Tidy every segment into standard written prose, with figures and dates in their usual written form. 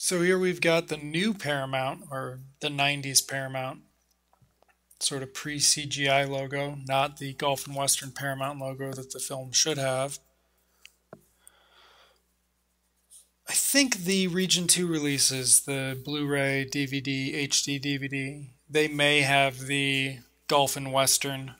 So here we've got the new Paramount, or the 90s Paramount, sort of pre-CGI logo, not the Gulf and Western Paramount logo that the film should have. I think the Region 2 releases, the Blu-ray, DVD, HD DVD, they may have the Gulf and Western.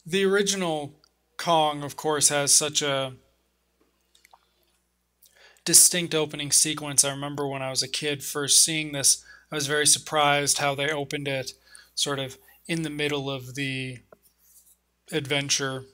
The original Kong, of course, has such a distinct opening sequence. I remember when I was a kid first seeing this, I was very surprised how they opened it sort of in the middle of the adventure.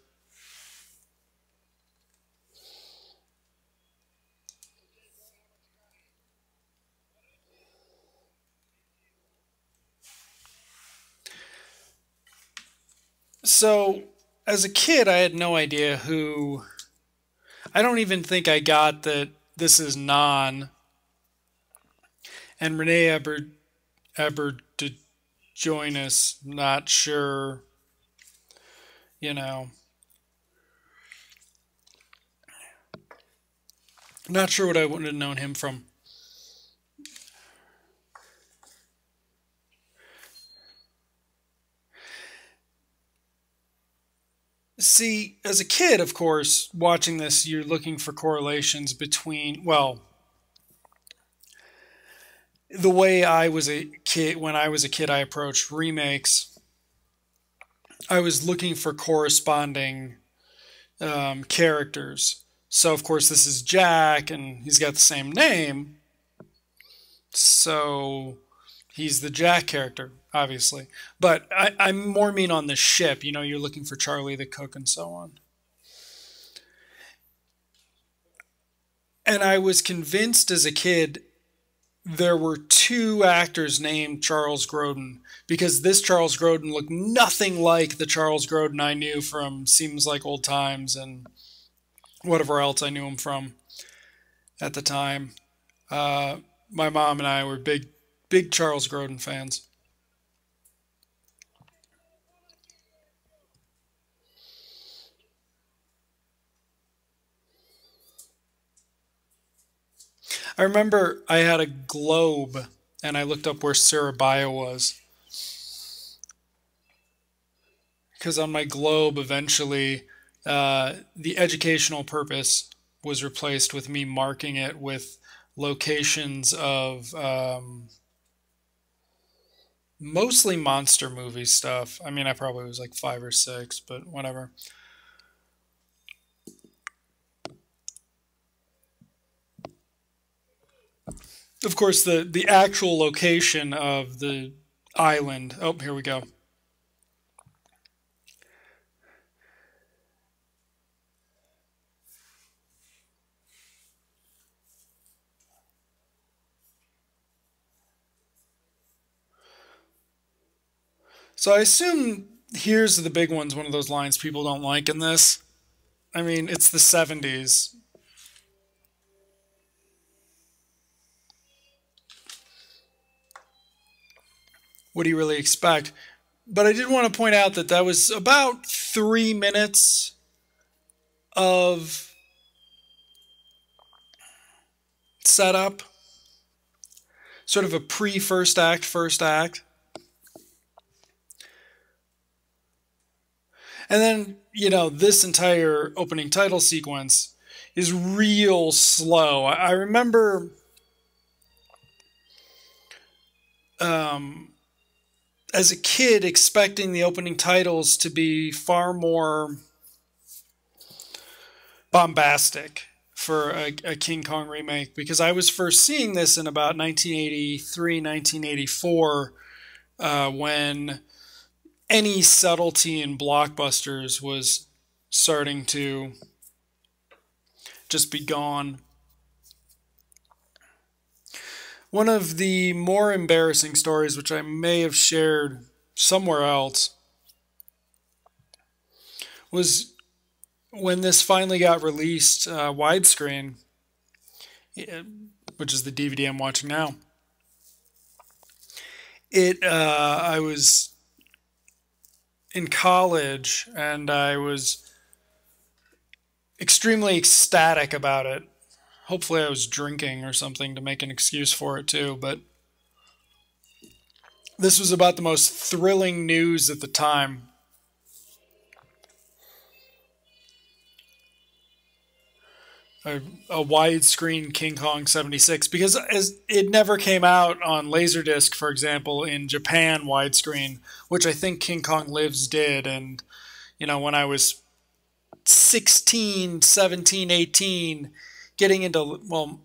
So, as a kid, I had no idea who. I don't even think I got that this is Non and Renee Eberdejoinis. Not sure, you know, not sure what I would have known him from. See, as a kid, of course, watching this, you're looking for correlations between, well, the way I was a kid, when I was a kid, I approached remakes. I was looking for corresponding characters. So, of course, this is Jack, and he's got the same name. So, he's the Jack character, obviously. But I'm more mean on the ship. You know, you're looking for Charlie the cook and so on. And I was convinced as a kid there were two actors named Charles Grodin because this Charles Grodin looked nothing like the Charles Grodin I knew from Seems Like Old Times and whatever else I knew him from at the time. My mom and I were big Charles Grodin fans. I remember I had a globe and I looked up where Surabaya was because on my globe eventually the educational purpose was replaced with me marking it with locations of mostly monster movie stuff. I mean, I probably was like five or six, but whatever. Of course, the actual location of the island. Oh, here we go. So I assume here's the big ones. One of those lines people don't like in this. I mean, it's the 70s. What do you really expect? But I did want to point out that that was about 3 minutes of setup, sort of a pre first act, first act. And then, you know, this entire opening title sequence is real slow. I remember um, as a kid expecting the opening titles to be far more bombastic for a King Kong remake because I was first seeing this in about 1983, 1984, when any subtlety in blockbusters was starting to just be gone. One of the more embarrassing stories, which I may have shared somewhere else, was when this finally got released widescreen. which is the DVD I'm watching now. I was in college and I was extremely ecstatic about it. Hopefully, I was drinking or something to make an excuse for it too, but this was about the most thrilling news at the time. A widescreen King Kong 76, because as it never came out on Laserdisc, for example, in Japan widescreen, which I think King Kong Lives did. And, when I was 16, 17, 18, getting into, well,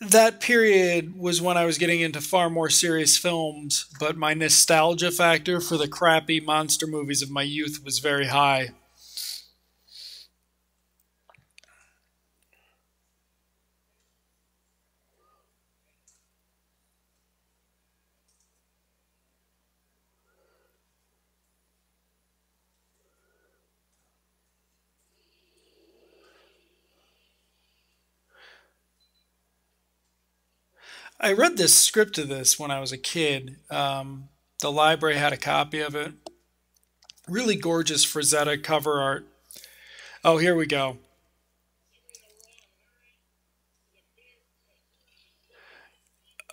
that period was when I was getting into far more serious films, but my nostalgia factor for the crappy monster movies of my youth was very high. I read this script of this when I was a kid. The library had a copy of it. Really gorgeous Frazetta cover art. Oh, here we go.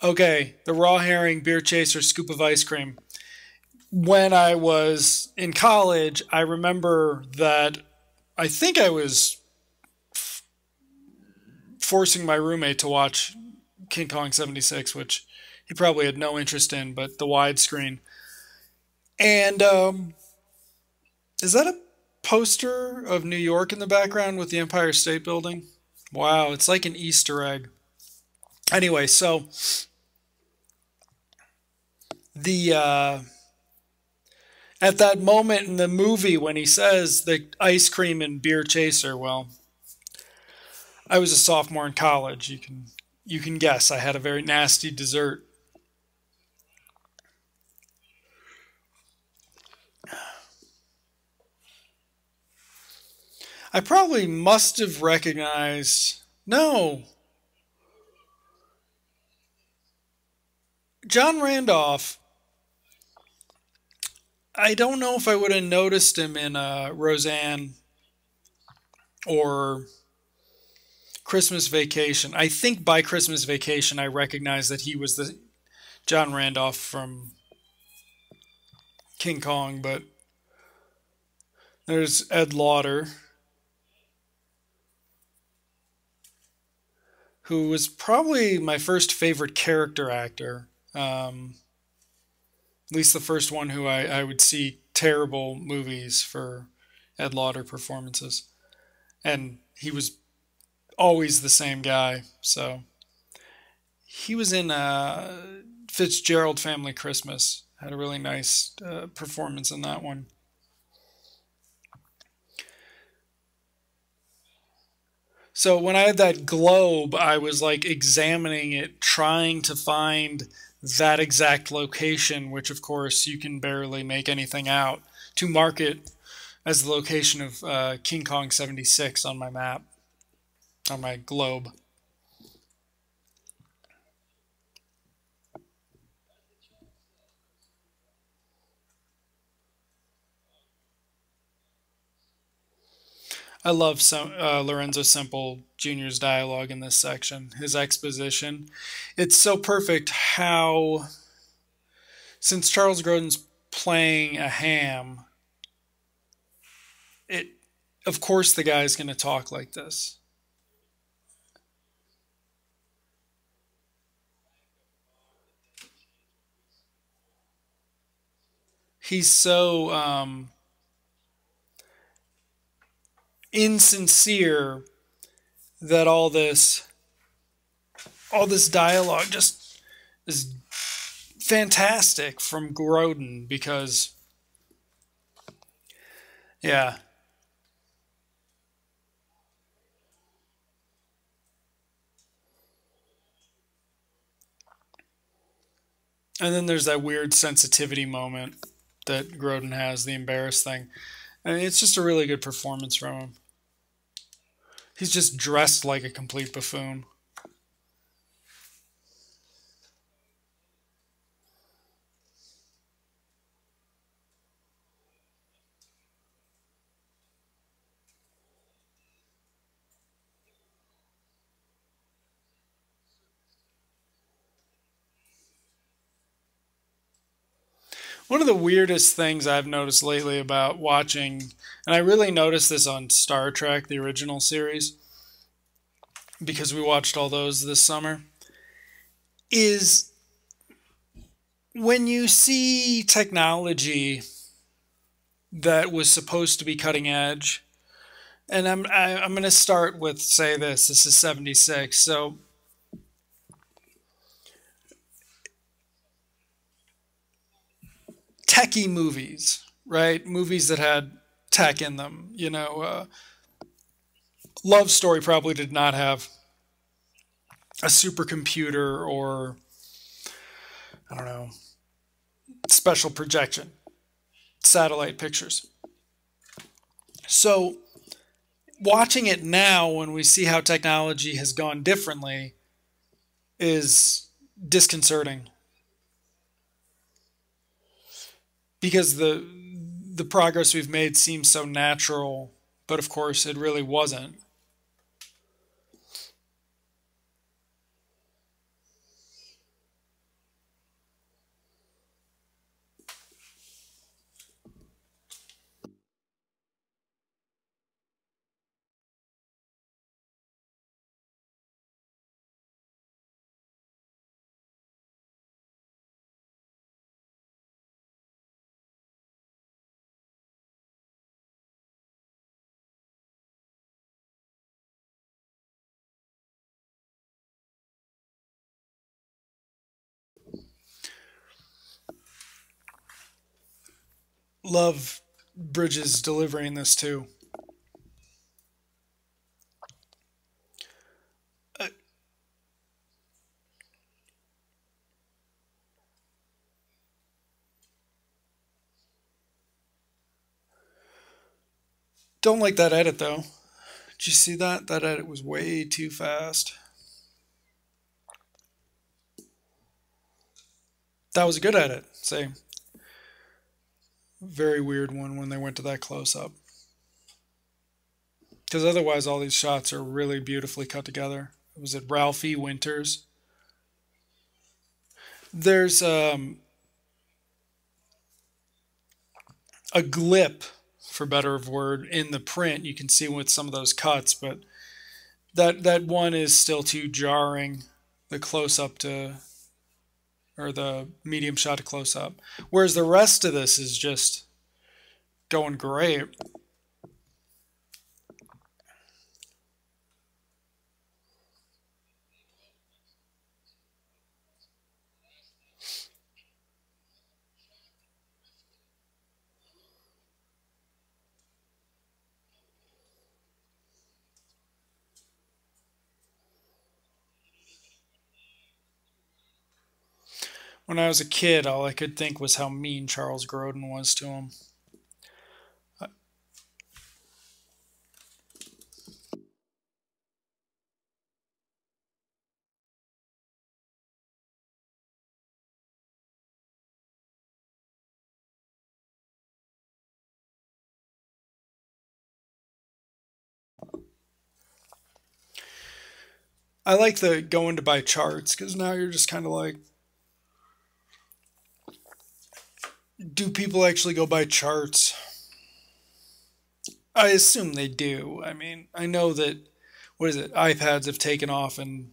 Okay, the raw herring, beer chaser, scoop of ice cream. When I was in college, I remember that I think I was forcing my roommate to watch King Kong 76, which he probably had no interest in, but the widescreen. And is that a poster of New York in the background with the Empire State Building? Wow, it's like an Easter egg. Anyway, so the at that moment in the movie when he says the ice cream and beer chaser, well, I was a sophomore in college. You can guess I had a very nasty dessert. I probably must have recognized. No, John Randolph. I don't know if I would have noticed him in Roseanne or Christmas Vacation. I think by Christmas Vacation I recognized that he was the John Randolph from King Kong, but there's Ed Lauder, who was probably my first favorite character actor. At least the first one who I would see terrible movies for Ed Lauder performances. And he was always the same guy. So he was in Fitzgerald Family Christmas. Had a really nice performance in that one. So when I had that globe, I was like examining it, trying to find that exact location, which of course you can barely make anything out, to mark it as the location of King Kong 76 on my map, on my globe. I love Lorenzo Simple Jr.'s dialogue in this section, his exposition. It's so perfect how, since Charles Grodin's playing a ham, it, of course, the guy's going to talk like this. He's so insincere that all this dialogue just is fantastic from Grodin because yeah. And then there's that weird sensitivity moment that Grodin has, the embarrassed thing. I mean, it's just a really good performance from him. He's just dressed like a complete buffoon. One of the weirdest things I've noticed lately about watching, and I really noticed this on Star Trek, the original series, because we watched all those this summer, is when you see technology that was supposed to be cutting edge. And I'm going to start with say this. This is 76. So techie movies, right? Movies that had tech in them. Love Story probably did not have a supercomputer or I don't know special projection, satellite pictures. So watching it now, when we see how technology has gone differently, is disconcerting because the progress we've made seems so natural, but of course it really wasn't. Love Bridges delivering this too. I don't like that edit though. Did you see that? That edit was way too fast. That was a good edit. Say, very weird one when they went to that close up. Because otherwise, all these shots are really beautifully cut together. Was it Ralphie Winters? There's a glip, for better of word, in the print. You can see with some of those cuts, but that one is still too jarring. The close up to or the medium shot to close up. Whereas the rest of this is just going great. When I was a kid, all I could think was how mean Charles Grodin was to him. I like the going to buy charts because now you're just kind of like, do people actually go buy charts? I assume they do. I mean, I know that, what is it, iPads have taken off in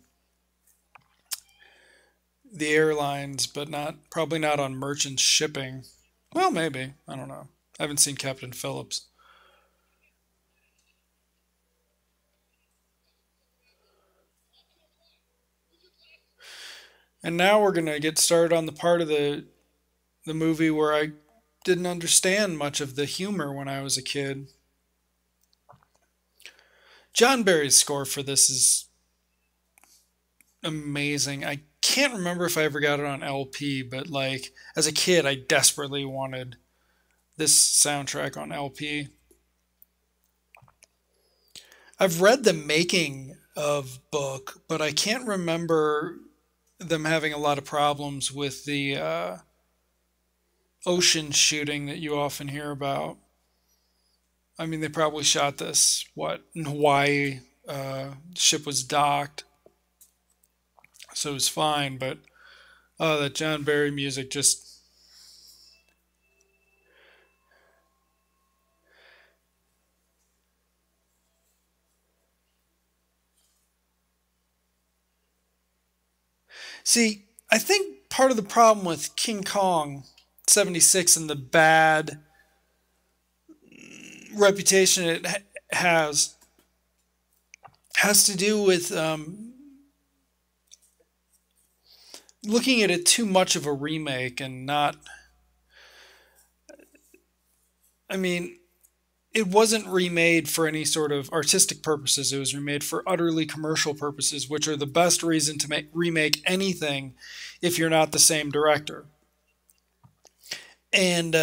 the airlines, but not probably not on merchant shipping. Well, maybe. I don't know. I haven't seen Captain Phillips. And now we're gonna get started on the part of the movie where I didn't understand much of the humor when I was a kid. John Barry's score for this is amazing. I can't remember if I ever got it on LP, but like as a kid, I desperately wanted this soundtrack on LP. I've read the making of book, but I can't remember them having a lot of problems with the ocean shooting that you often hear about. I mean, they probably shot this, what, in Hawaii. Ship was docked, so it was fine, but that John Barry music just. See, I think part of the problem with King Kong 76 and the bad reputation it has to do with looking at it too much of a remake and not. I mean, it wasn't remade for any sort of artistic purposes. It was remade for utterly commercial purposes, which are the best reason to remake anything if you're not the same director. And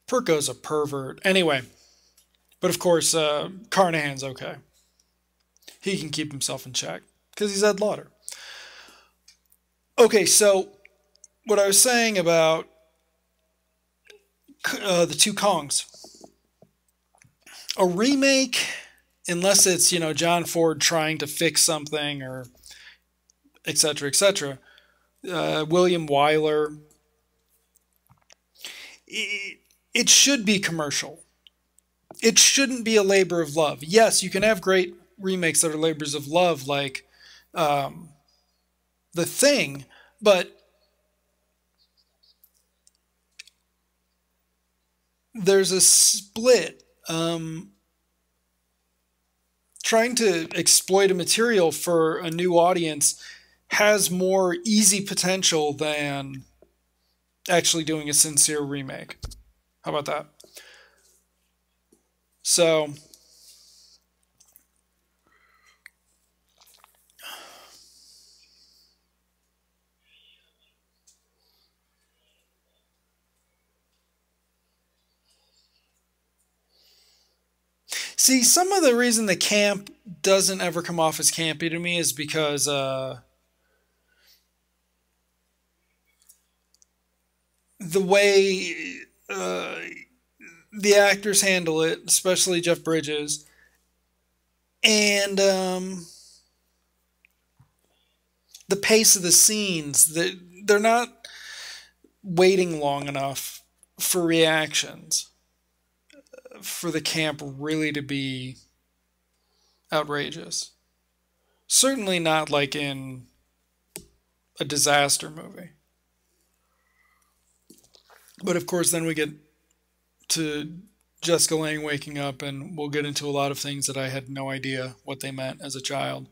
Perko's a pervert. Anyway, but of course, Carnahan's okay. He can keep himself in check because he's Ed Lauder. Okay, so what I was saying about the two Kongs. A remake, unless it's, John Ford trying to fix something or etc., etc., William Wyler, it should be commercial. It shouldn't be a labor of love. Yes, you can have great remakes that are labors of love, like The Thing, but there's a split. Trying to exploit a material for a new audience has more easy potential than actually doing a sincere remake. How about that? So, see, some of the reason the camp doesn't ever come off as campy to me is because the way the actors handle it, especially Jeff Bridges, and the pace of the scenes, that they're not waiting long enough for reactions for the camp really to be outrageous. Certainly not like in a disaster movie. But of course, then we get to Jessica Lange waking up, and we'll get into a lot of things that I had no idea what they meant as a child.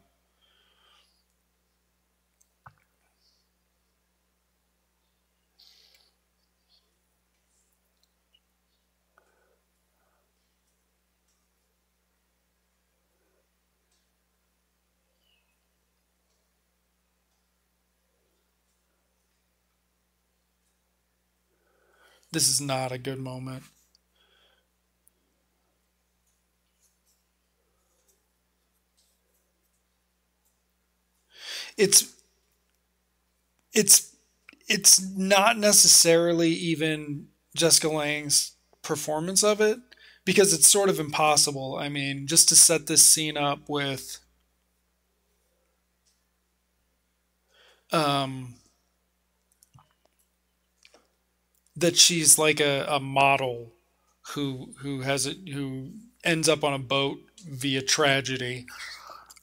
This is not a good moment. It's it's it's not necessarily even Jessica Lange's performance of it because it's sort of impossible. I mean, just to set this scene up with um, that she's like a model who ends up on a boat via tragedy.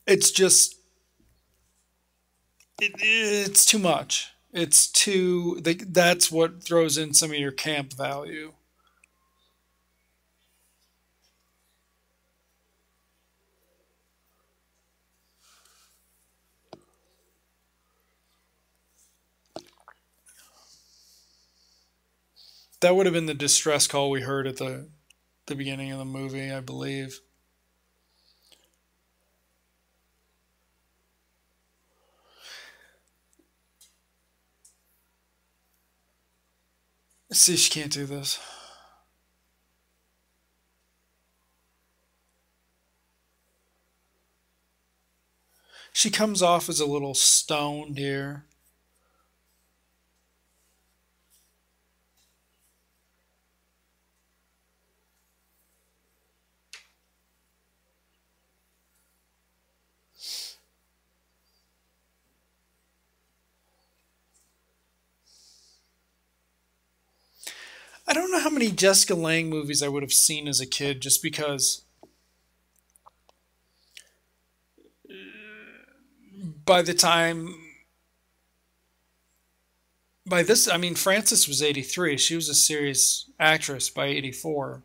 It's just it's too much. It's too that's what throws in some of your camp value. That would have been the distress call we heard at the beginning of the movie, I believe. See, she can't do this. She comes off as a little stoned here. I don't know how many Jessica Lange movies I would have seen as a kid just because by the time by this I mean Frances was 83. She was a serious actress by 84.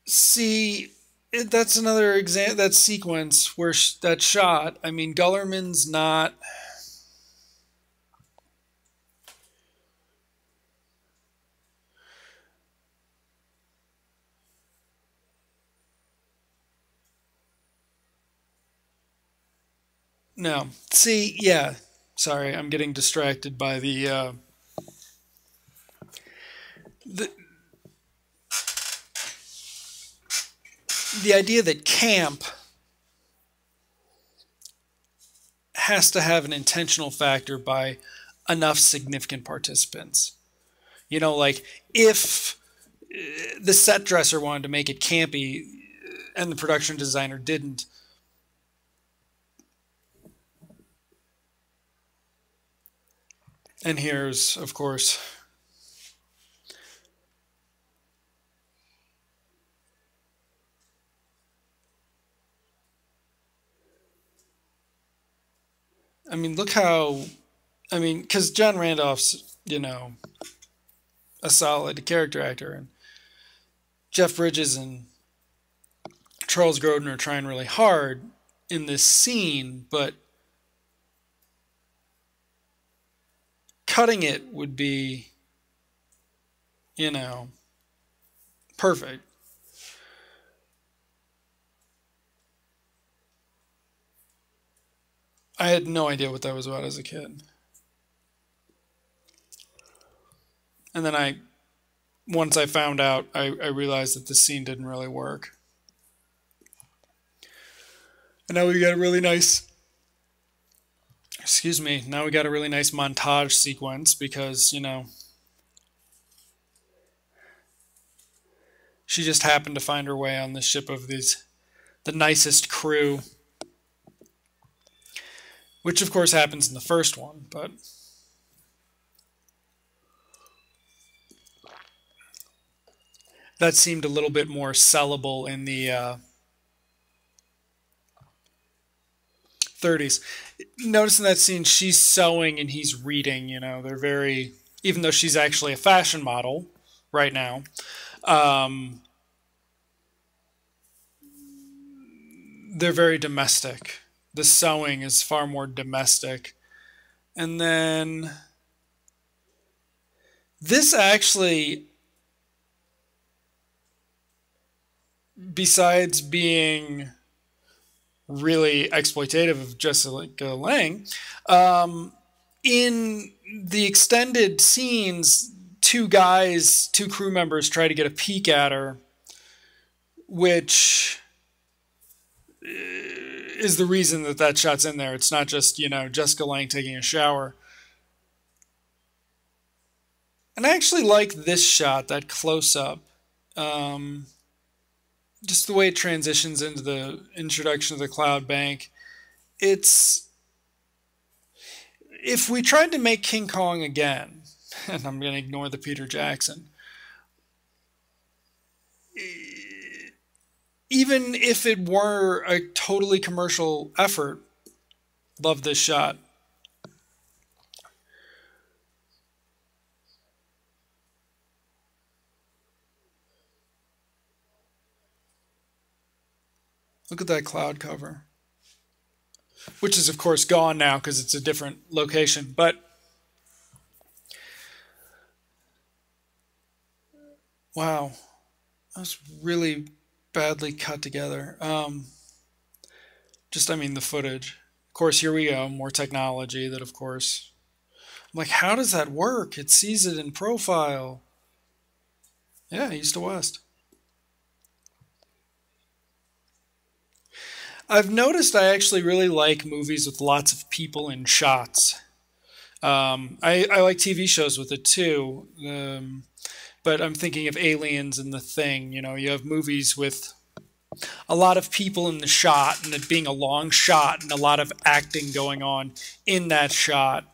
See, that's another example. That sequence where that shot. I mean, Gullerman's not. No. See, yeah. Sorry, I'm getting distracted by the the idea that camp has to have an intentional factor by enough significant participants. Like if the set dresser wanted to make it campy and the production designer didn't, and here's, of course, I mean, look how, I mean, because John Randolph's, a solid character actor, and Jeff Bridges and Charles Grodin are trying really hard in this scene, but cutting it would be, you know, perfect. I had no idea what that was about as a kid. And then once I found out, I realized that the scene didn't really work. And now we got a really nice, excuse me, now we got a really nice montage sequence because, she just happened to find her way on the ship of the nicest crew, which of course happens in the first one, but that seemed a little bit more sellable in the 30s. Notice in that scene, she's sewing and he's reading. They're very, even though she's actually a fashion model right now, um, they're very domestic. The sewing is far more domestic. And then this actually, besides being really exploitative of Jessica Lange, in the extended scenes, two crew members try to get a peek at her, which is the reason that shot's in there. It's not just, Jessica Lange taking a shower. And I actually like this shot, that close up. Um, just the way it transitions into the introduction of the cloud bank. It's, if we tried to make King Kong again, and I'm going to ignore the Peter Jackson, even if it were a totally commercial effort, love this shot. Look at that cloud cover, which is of course gone now because it's a different location. But wow, that was really badly cut together. I mean, the footage. Of course, here we go, more technology that, of course, I'm like, how does that work? It sees it in profile. Yeah, east to west. I've noticed I actually really like movies with lots of people in shots. I like TV shows with it too. But I'm thinking of Aliens and The Thing. You know, you have movies with a lot of people in the shot and it being a long shot and a lot of acting going on in that shot.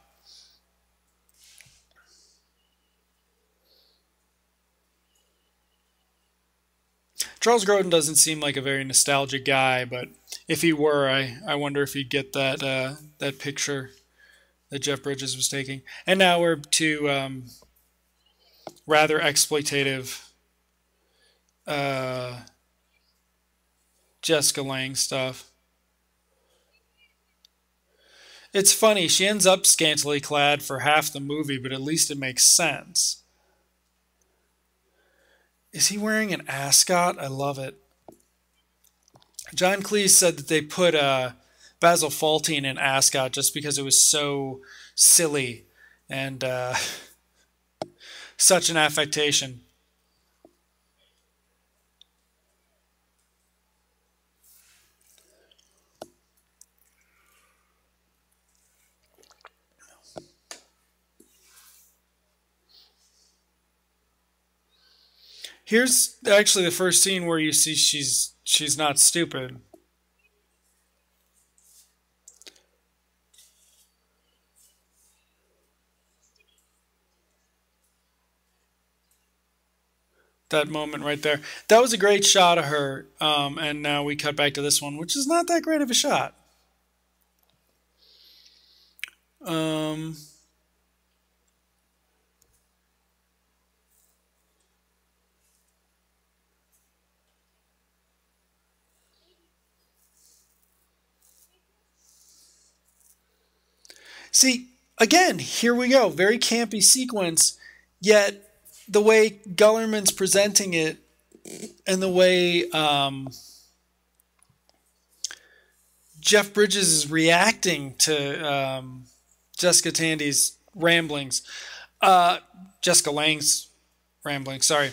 Charles Grodin doesn't seem like a very nostalgic guy, but if he were, I wonder if he'd get that picture that Jeff Bridges was taking. And now we're to rather exploitative uh, Jessica Lange stuff. It's funny, she ends up scantily clad for half the movie, but at least it makes sense. Is he wearing an ascot? I love it. John Cleese said that they put Basil Fawlty in an ascot just because it was so silly and such an affectation. Here's actually the first scene where you see she's not stupid. That moment right there. That was a great shot of her. And now we cut back to this one, which is not that great of a shot. Um, See, again, here we go. Very campy sequence, yet the way Gullerman's presenting it and the way Jeff Bridges is reacting to Jessica Tandy's ramblings, uh, Jessica Lange's ramblings, sorry.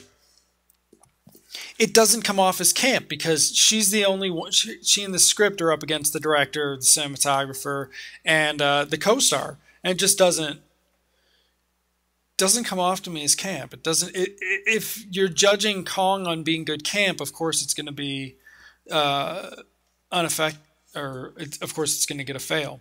It doesn't come off as camp because she's the only one. She and the script are up against the director, the cinematographer, and the co-star, and it just doesn't come off to me as camp. It doesn't. If you're judging Kong on being good camp, of course it's going to be uh, unaffect, or of course it's going to get a fail.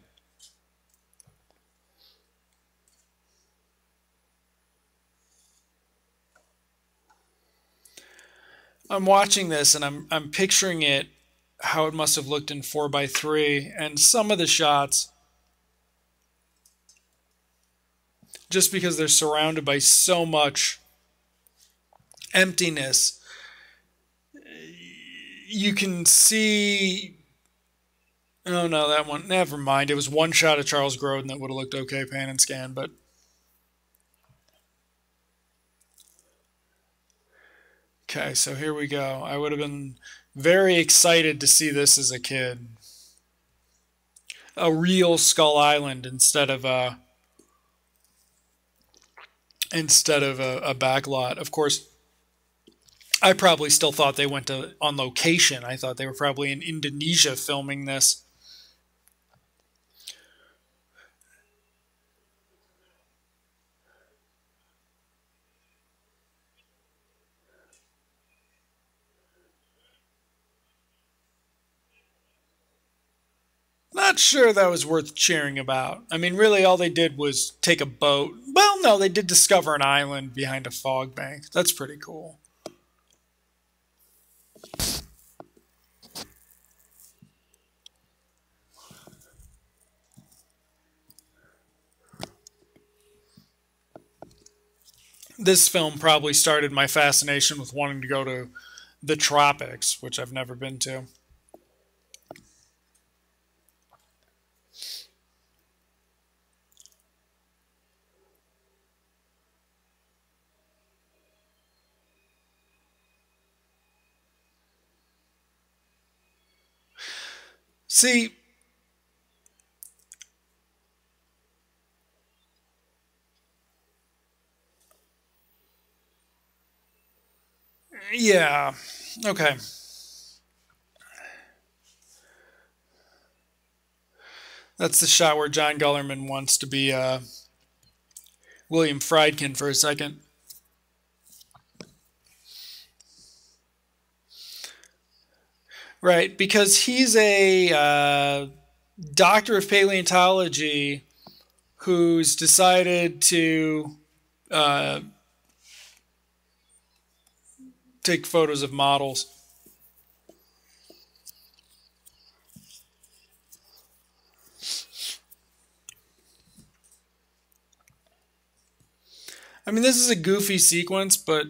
I'm watching this and I'm picturing it how it must have looked in 4:3, and some of the shots, just because they're surrounded by so much emptiness, you can see. Oh no, that one. Never mind. It was one shot of Charles Grodin that would have looked okay pan and scan, but okay. So here we go. I would have been very excited to see this as a kid. A real Skull Island instead of a backlot. Of course, I probably still thought they went to on location. I thought they were probably in Indonesia filming this. Not sure that was worth cheering about. I mean, really, all they did was take a boat. Well, no, they did discover an island behind a fog bank. That's pretty cool. This film probably started my fascination with wanting to go to the tropics, which I've never been to. See, Yeah. Okay. That's the shot where John Gullerman wants to be William Friedkin for a second. Right, because he's a doctor of paleontology who's decided to uh, take photos of models. I mean, this is a goofy sequence, but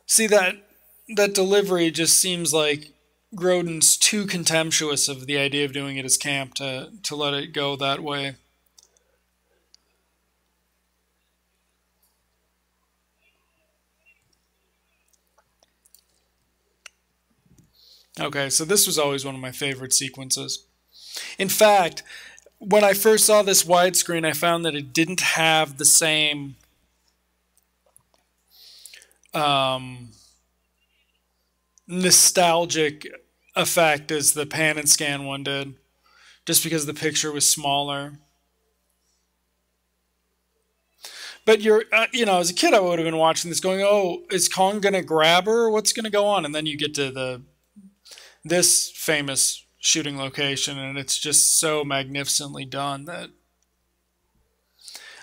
see that delivery just seems like Grodin's too contemptuous of the idea of doing it as camp to let it go that way. Okay, so this was always one of my favorite sequences. In fact, when I first saw this widescreen, I found that it didn't have the same um, nostalgic effect as the pan and scan one did, just because the picture was smaller. But as a kid, I would have been watching this, going, "Oh, is Kong gonna grab her? What's gonna go on?" And then you get to the this famous shooting location, and it's just so magnificently done that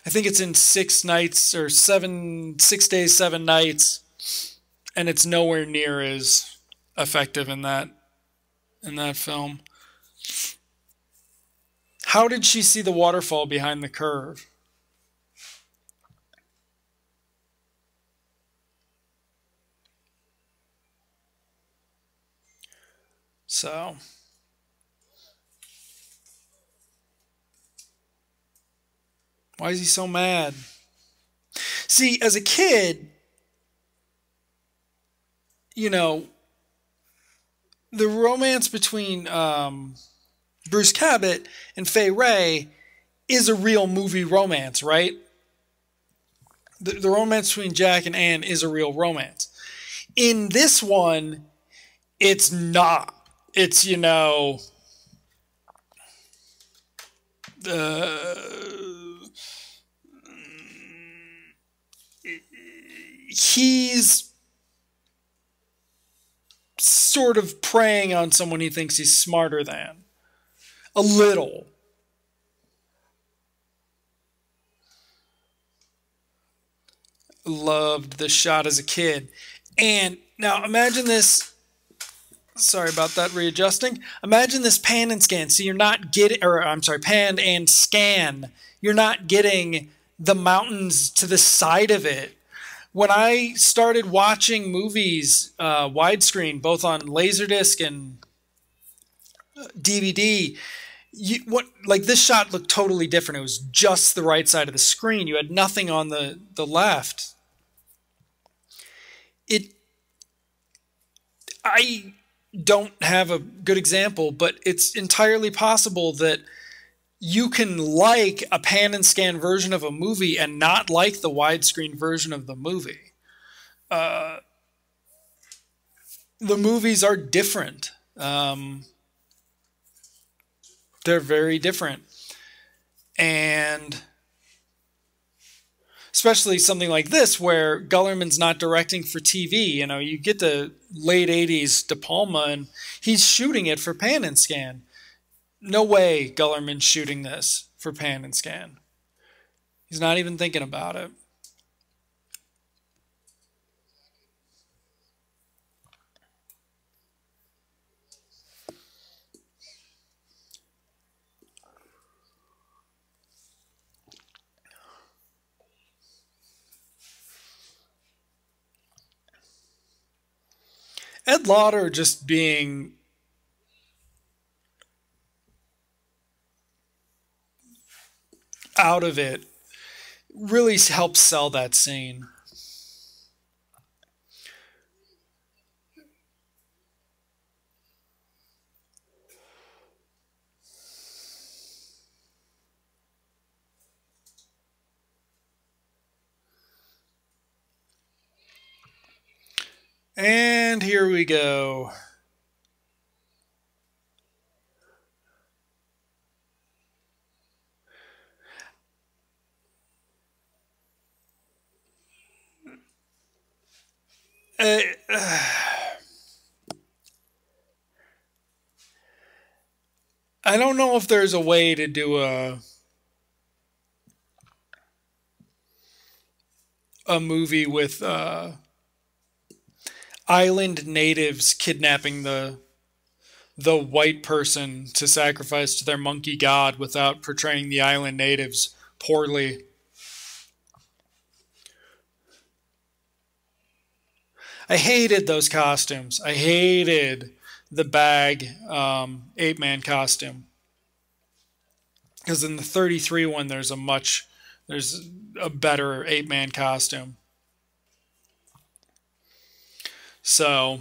I think it's in 6 nights or 6 days, 7 nights, and it's nowhere near as effective in that film. How did she see the waterfall behind the curve? So, why is he so mad? See, as a kid, you know, the romance between Bruce Cabot and Fay Ray is a real movie romance, right? The romance between Jack and Anne is a real romance. In this one, it's not. It's, uh, he's sort of preying on someone he thinks he's smarter than. A little. Loved the shot as a kid. And now imagine this. Sorry about that readjusting. Imagine this pan and scan. So you're not getting, or I'm sorry, pan and scan. You're not getting the mountains to the side of it. When I started watching movies widescreen, both on Laserdisc and DVD, like this shot looked totally different. It was just the right side of the screen. You had nothing on the left. It I don't have a good example, but it's entirely possible that you can like a pan and scan version of a movie and not like the widescreen version of the movie. Uh, the movies are different. They're very different. And especially something like this where Gullerman's not directing for TV. You get the late 80s De Palma and he's shooting it for pan and scan. No way Gullerman's shooting this for pan and scan. He's not even thinking about it. Ed Lauder just being out of it really helps sell that scene. And here we go. Uh, I don't know if there's a way to do a movie with island natives kidnapping the white person to sacrifice to their monkey god without portraying the island natives poorly. I hated those costumes. I hated the bag ape man costume because in the 33 one there's a better ape man costume. So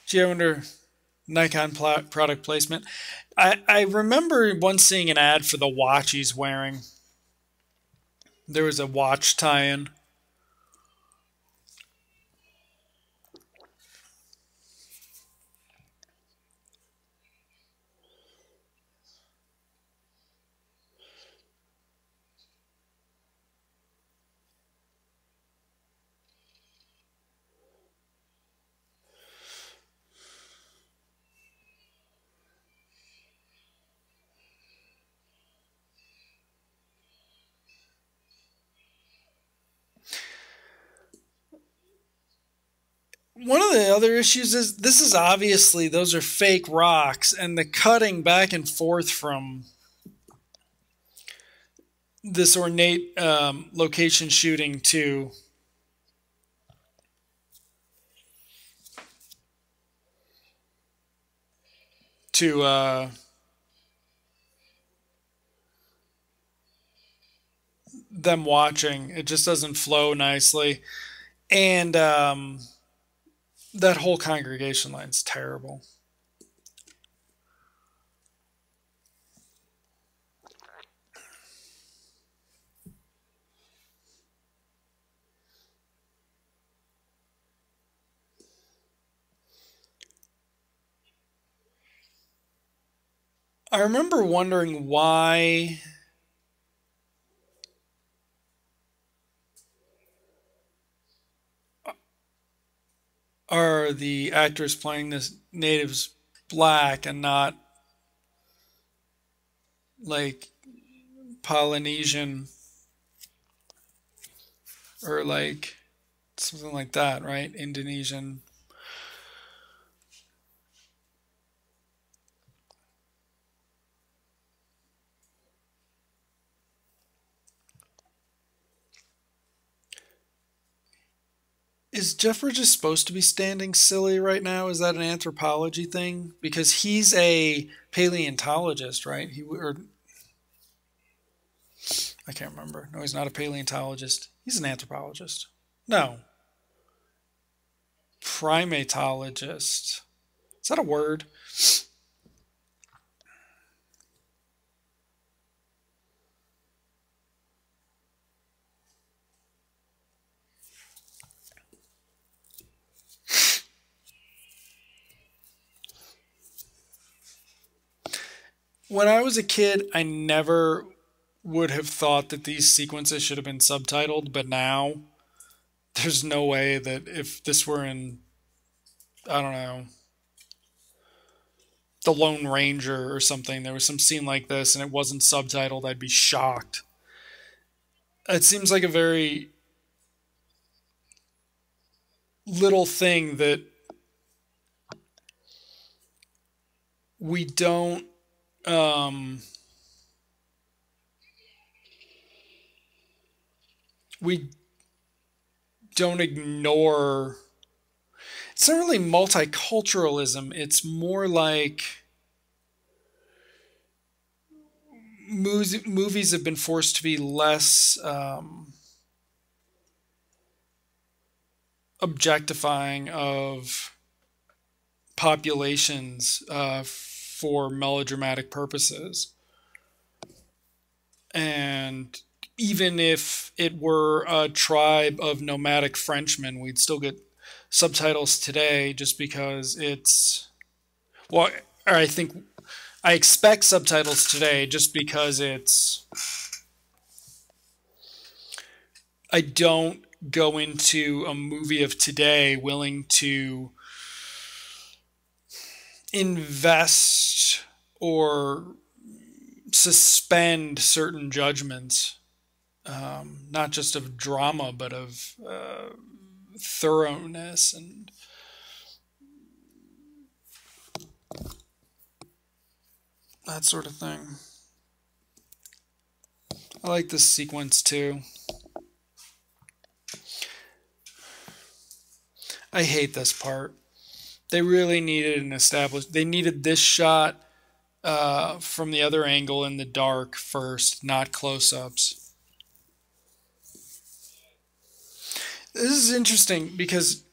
gee, I wonder Nikon product placement. I remember once seeing an ad for the watch he's wearing. There was a watch tie-in. One of the other issues is this is obviously those are fake rocks, and the cutting back and forth from this ornate location shooting to them watching, it just doesn't flow nicely, and that whole congregation line's terrible. I remember wondering why are the actors playing this natives black and not like Polynesian or like something like that, right? Indonesian. Is Jeff Bridges supposed to be standing silly right now? Is that an anthropology thing? Because he's a paleontologist, right? Or I can't remember. No, he's not a paleontologist. He's an anthropologist. No, primatologist. Is that a word? When I was a kid, I never would have thought that these sequences should have been subtitled, but now there's no way that if this were in, I don't know, The Lone Ranger or something, there was some scene like this and it wasn't subtitled, I'd be shocked. It seems like a very little thing that we don't um, we don't ignore. It's not really multiculturalism. It's more like movies have been forced to be less objectifying of populations for melodramatic purposes. And even if it were a tribe of nomadic Frenchmen, we'd still get subtitles today just because it's, well, or I expect subtitles today just because I don't go into a movie of today willing to invest or suspend certain judgments, not just of drama, but of thoroughness and that sort of thing. I like this sequence too. I hate this part. They really needed an established. They needed this shot from the other angle in the dark first, not close-ups. This is interesting because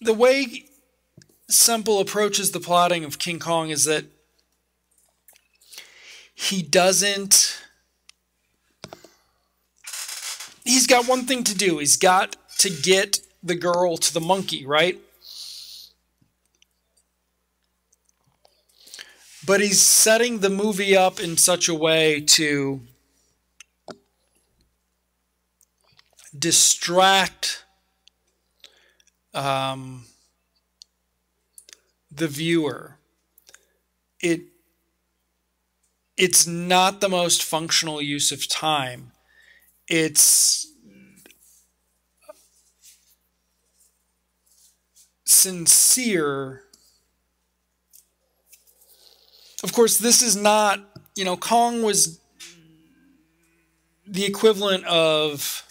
the way Semple approaches the plotting of King Kong is that he doesn't. He's got one thing to do. He's got to get the girl to the monkey, right? But he's setting the movie up in such a way to distract the viewer. It's not the most functional use of time. It's sincere. Of course, this is not, Kong was the equivalent of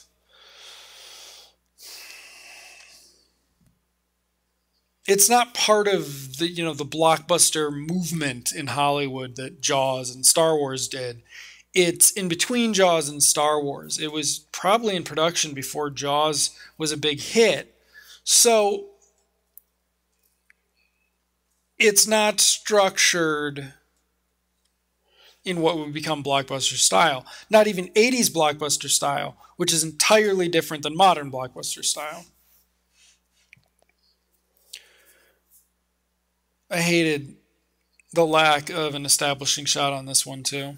it's not part of the blockbuster movement in Hollywood that Jaws and Star Wars did. It's in between Jaws and Star Wars. It was probably in production before Jaws was a big hit. So it's not structured in what would become blockbuster style. Not even 80s blockbuster style, which is entirely different than modern blockbuster style. I hated the lack of an establishing shot on this one too.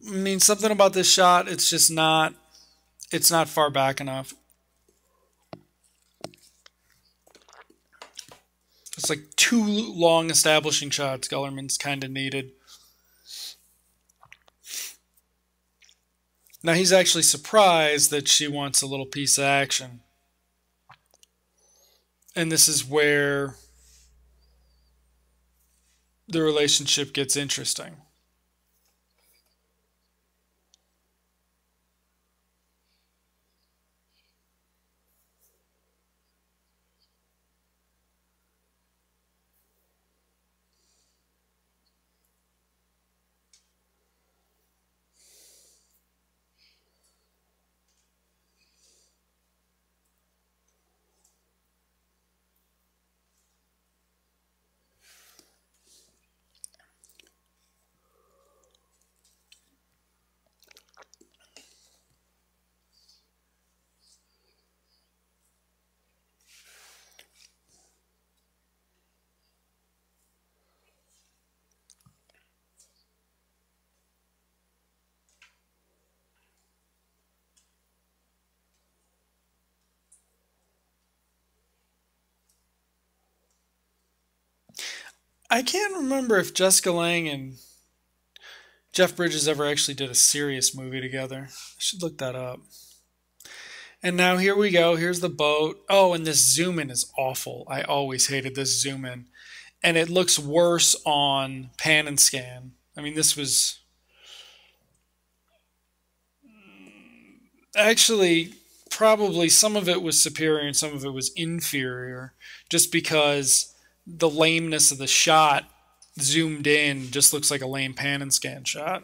I mean, something about this shot, it's not far back enough. It's like too long establishing shots Gellerman's kind of needed. Now he's actually surprised that she wants a little piece of action. And this is where the relationship gets interesting. I can't remember if Jessica Lange and Jeff Bridges ever actually did a serious movie together. I should look that up. And now here we go. Here's the boat. Oh, and this zoom in is awful. I always hated this zoom in. And it looks worse on pan and scan. I mean, this was actually probably some of it was superior and some of it was inferior just because the lameness of the shot zoomed in just looks like a lame pan and scan shot.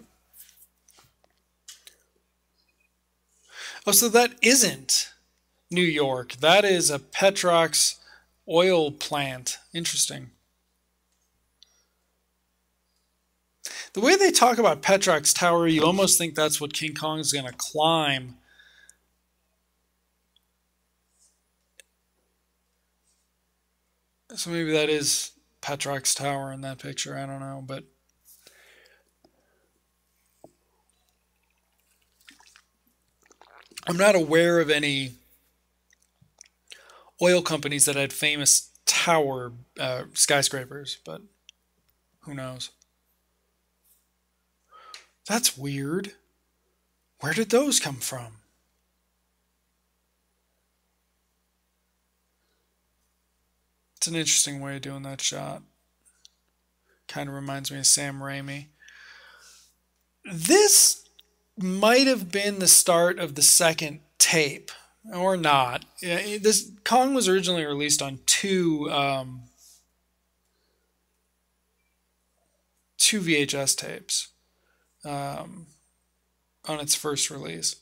Oh, so that isn't New York. That is a Petrox oil plant. Interesting. The way they talk about Petrox Tower, you almost think that's what King Kong is going to climb. So maybe that is Petrox Tower in that picture. I don't know, but I'm not aware of any oil companies that had famous tower skyscrapers, but who knows? That's weird. Where did those come from? It's an interesting way of doing that shot. Kind of reminds me of Sam Raimi. This might have been the start of the second tape, or not. This Kong was originally released on two VHS tapes on its first release.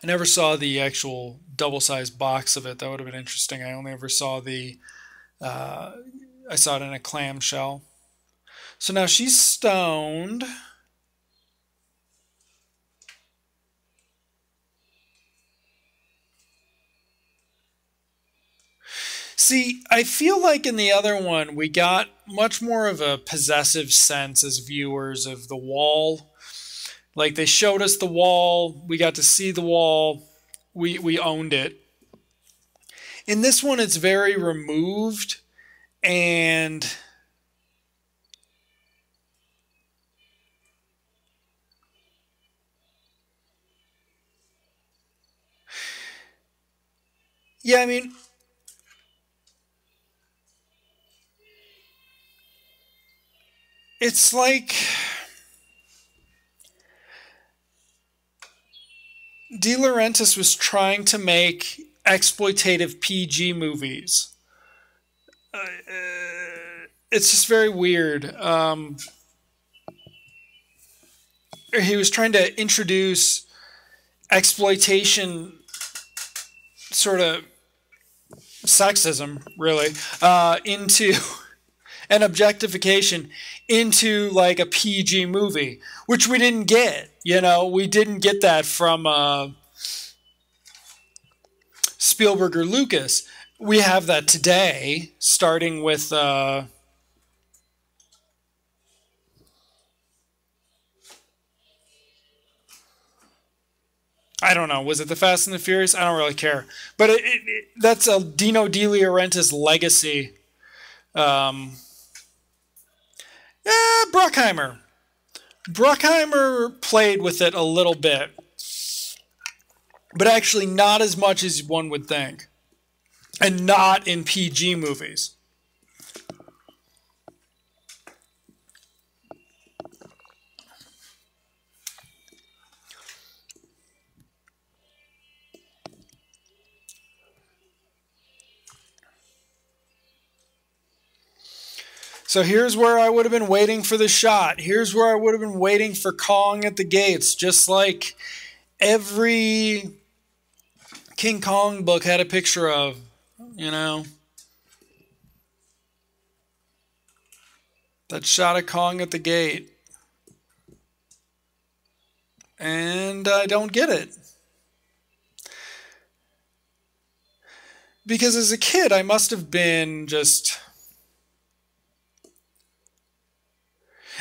I never saw the actual double-sized box of it. That would have been interesting. I only ever saw I saw it in a clamshell. So now she's stoned. See, I feel like in the other one, we got much more of a possessive sense as viewers of the wall. Like they showed us the wall, we got to see the wall, we owned it. In this one, it's very removed and yeah, I mean, it's like De Laurentiis was trying to make exploitative PG movies. It's just very weird. He was trying to introduce exploitation, sort of sexism, really, into an objectification into like a PG movie, which we didn't get. You know, we didn't get that from Spielberg or Lucas. We have that today, starting with I don't know. Was it the Fast and the Furious? I don't really care. But that's a Dino De Laurentiis legacy. Um, Bruckheimer. Bruckheimer played with it a little bit, but actually not as much as one would think, and not in PG movies. So here's where I would have been waiting for the shot. Here's where I would have been waiting for Kong at the gates, just like every King Kong book had a picture of, you know. That shot of Kong at the gate. And I don't get it. Because as a kid, I must have been just...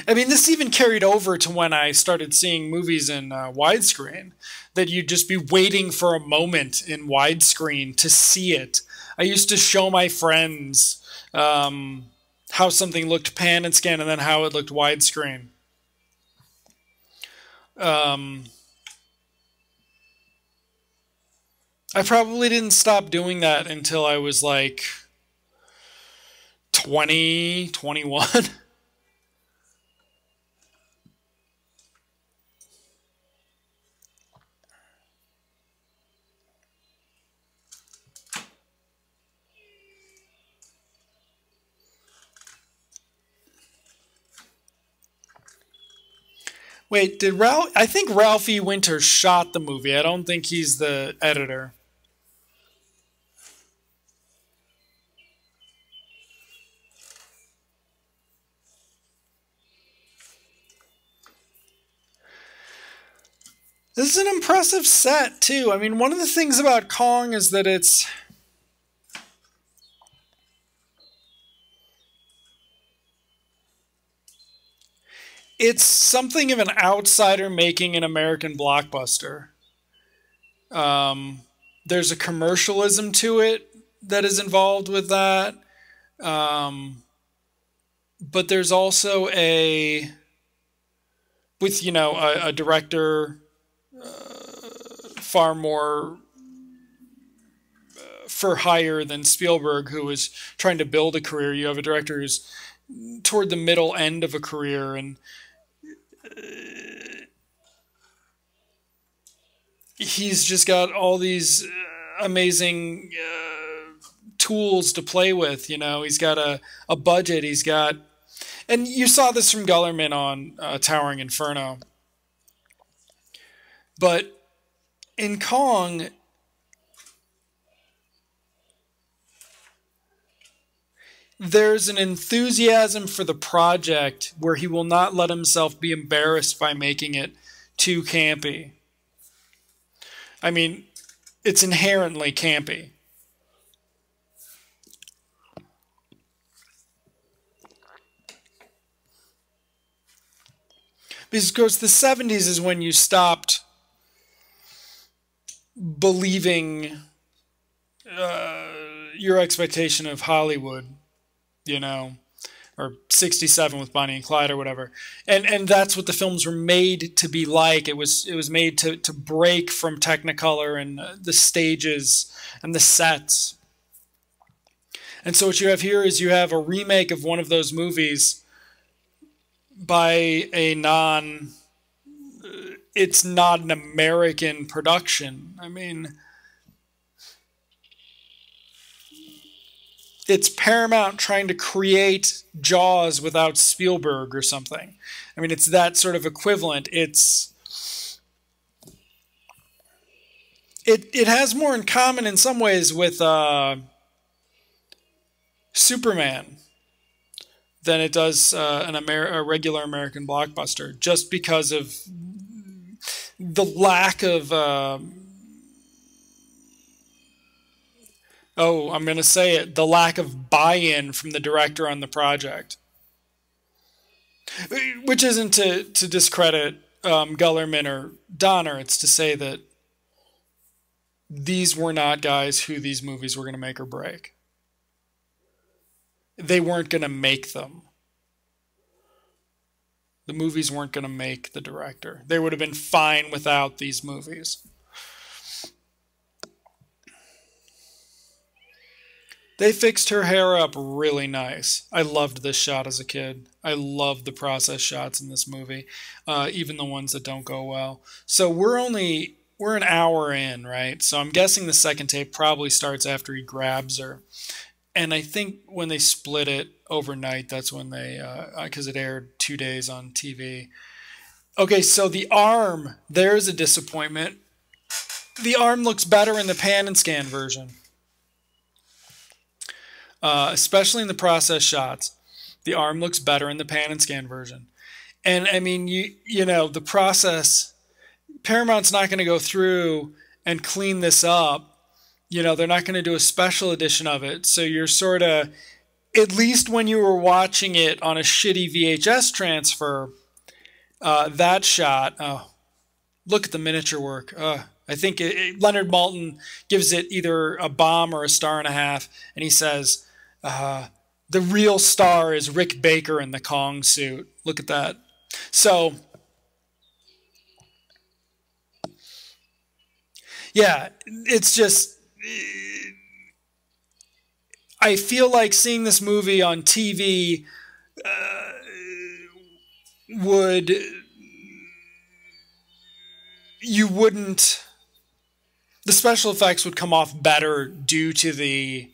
I mean, this even carried over to when I started seeing movies in widescreen, that you'd just be waiting for a moment in widescreen to see it. I used to show my friends how something looked pan and scan and then how it looked widescreen. Um, I probably didn't stop doing that until I was like 20, 21. Wait, did Ralph? I think Ralphie Winter shot the movie. I don't think he's the editor. This is an impressive set too. I mean, one of the things about Kong is that it's something of an outsider making an American blockbuster. Um, there's a commercialism to it that is involved with that, um, but there's also a with a director far more for hire than Spielberg, who was trying to build a career. You have a director who's toward the middle end of a career, and he's just got all these amazing tools to play with. He's got a budget. He's got, and you saw this from Gullerman on Towering Inferno. But in Kong, there's an enthusiasm for the project where he will not let himself be embarrassed by making it too campy. I mean, it's inherently campy. Because the 70s is when you stopped believing your expectation of Hollywood, you know, or 67 with Bonnie and Clyde or whatever. And that's what the films were made to be like. It was made to break from Technicolor and the stages and the sets. And so what you have here is you have a remake of one of those movies by a non it's not an American production. I mean, it's Paramount trying to create Jaws without Spielberg or something. I mean, it's that sort of equivalent. It has more in common in some ways with Superman than it does a regular American blockbuster, just because of the lack of I'm going to say it, the lack of buy-in from the director on the project. Which isn't to discredit Gullerman or Donner. It's to say that these were not guys who these movies were going to make or break. They weren't going to make them. The movies weren't going to make the director. They would have been fine without these movies. They fixed her hair up really nice. I loved this shot as a kid. I loved the process shots in this movie, even the ones that don't go well. So we're an hour in, right? So I'm guessing the second tape probably starts after he grabs her. And I think when they split it overnight, that's when they, because it aired 2 days on TV. Okay, so the arm, there's a disappointment. The arm looks better in the pan and scan version. Especially in the process shots. The arm looks better in the pan and scan version. And I mean, you know, the process, Paramount's not going to go through and clean this up. You know, they're not going to do a special edition of it. So you're sort of, at least when you were watching it on a shitty VHS transfer, that shot, oh, look at the miniature work. I think Leonard Maltin gives it either a bomb or a star and a half. And he says, the real star is Rick Baker in the Kong suit. Look at that. So, Yeah, it's just I feel like seeing this movie on TV would you wouldn't the special effects would come off better due to the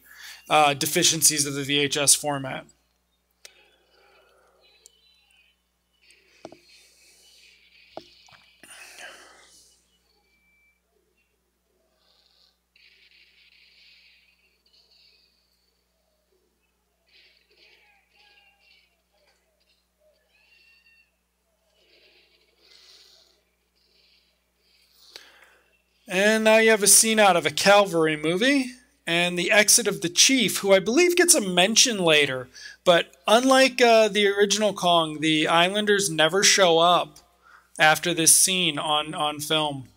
deficiencies of the VHS format. And now you have a scene out of a Calvary movie and the exit of the chief, who I believe gets a mention later. But unlike the original Kong, the Islanders never show up after this scene on film.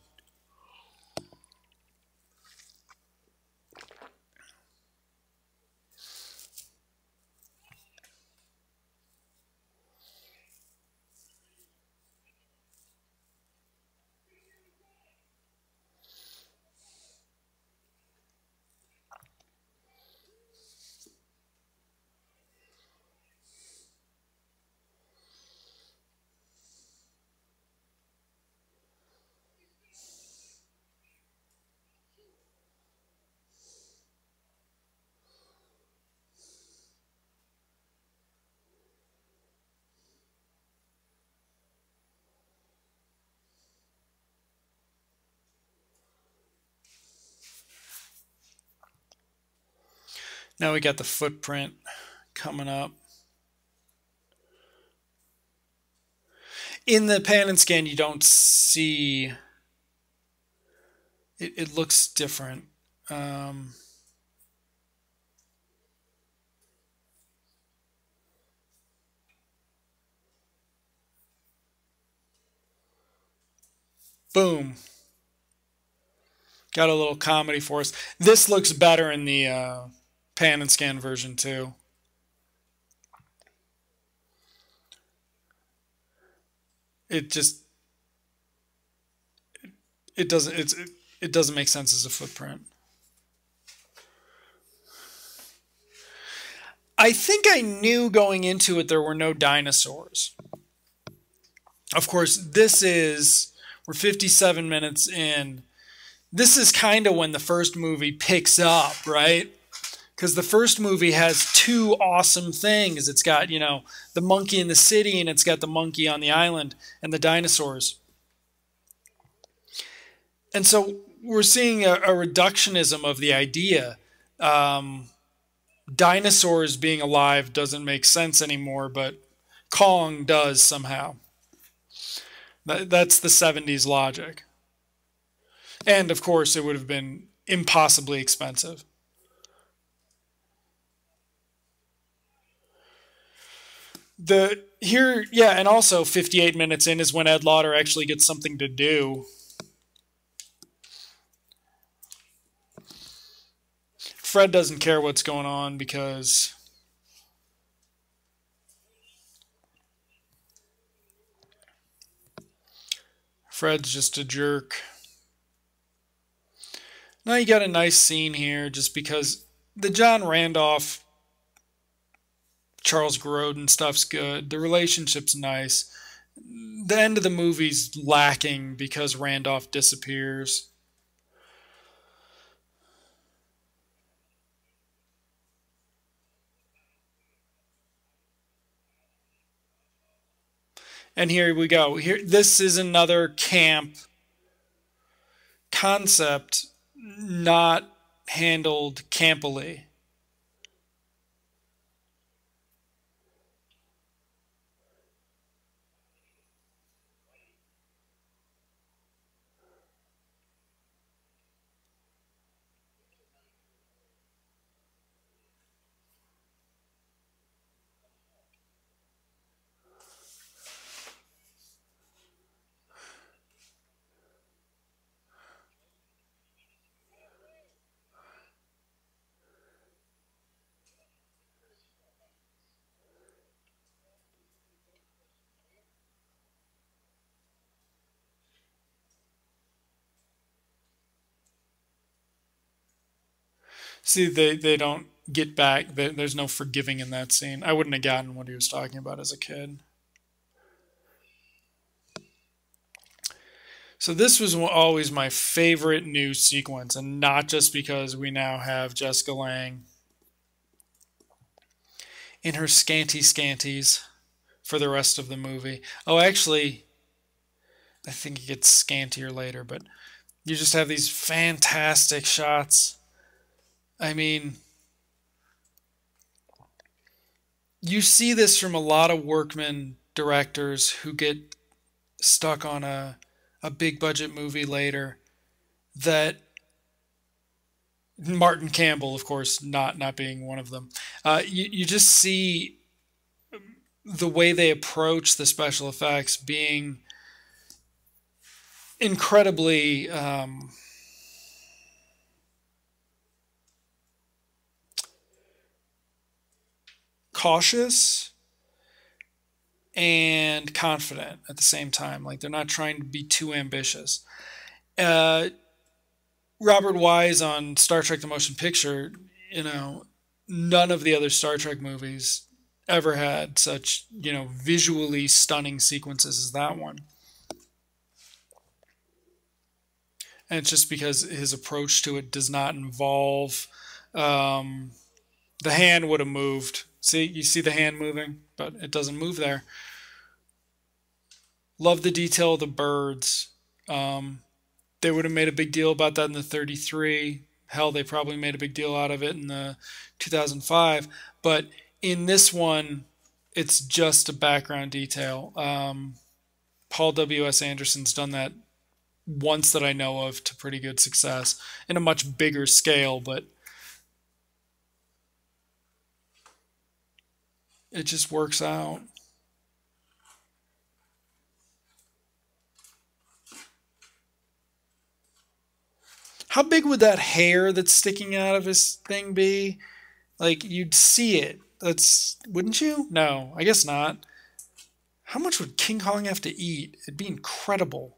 Now we got the footprint coming up. In the pan and scan, you don't see it. It looks different. Um, Boom. Got a little comedy for us. This looks better in the pan and scan version too. It just it doesn't it doesn't make sense as a footprint. I think I knew going into it there were no dinosaurs. Of course, we're 57 minutes in. This is kind of when the first movie picks up, right? Because the first movie has two awesome things. It's got, the monkey in the city and it's got the monkey on the island and the dinosaurs. And so we're seeing a reductionism of the idea. Dinosaurs being alive doesn't make sense anymore, but Kong does somehow. That's the 70s logic. And of course, it would have been impossibly expensive. Yeah, and also 58 minutes in is when Ed Lauder actually gets something to do. Fred doesn't care what's going on because Fred's just a jerk. Now you got a nice scene here just because the John Randolph Charles Grodin stuff's good. The relationship's nice. The end of the movie's lacking because Randolph disappears. And here we go. Here, this is another camp concept not handled campily. See, they don't get back. There's no forgiving in that scene. I wouldn't have gotten what he was talking about as a kid. So this was always my favorite new sequence, and not just because we now have Jessica Lange in her scanty scanties for the rest of the movie. Oh, actually, I think it gets scantier later, but you just have these fantastic shots. I mean, you see this from a lot of workman directors who get stuck on a big budget movie later that Martin Campbell, of course, not being one of them. You just see the way they approach the special effects being incredibly cautious and confident at the same time. Like they're not trying to be too ambitious. Uh, Robert Wise on Star Trek: The Motion Picture, you know, none of the other Star Trek movies ever had such, visually stunning sequences as that one. And it's just because his approach to it does not involve um, the hand would have moved. See, you see the hand moving, but it doesn't move there. Love the detail of the birds. They would have made a big deal about that in the 33. Hell, they probably made a big deal out of it in the 2005. But in this one, it's just a background detail. Paul W.S. Anderson's done that once that I know of to pretty good success in a much bigger scale, but it just works out. How big would that hair that's sticking out of his thing be? Like you'd see it. That's wouldn't you? No, I guess not. How much would King Kong have to eat? It'd be incredible.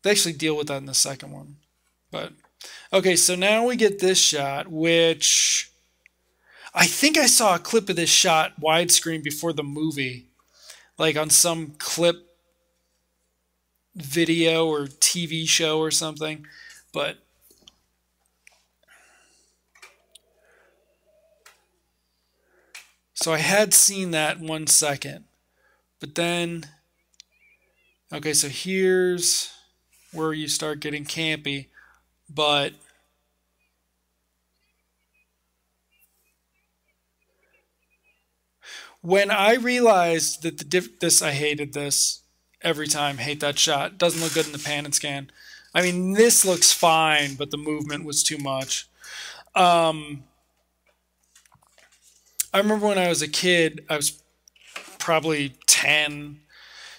They actually deal with that in the second one. But okay, so now we get this shot, which I think I saw a clip of this shot widescreen before the movie, like on some clip video or TV show or something. But so I had seen that 1 second. But then, okay, so here's where you start getting campy. But when I realized that this, I hated this every time. Hate that shot. Doesn't look good in the pan and scan. I mean, this looks fine, but the movement was too much. I remember when I was a kid, I was probably 10,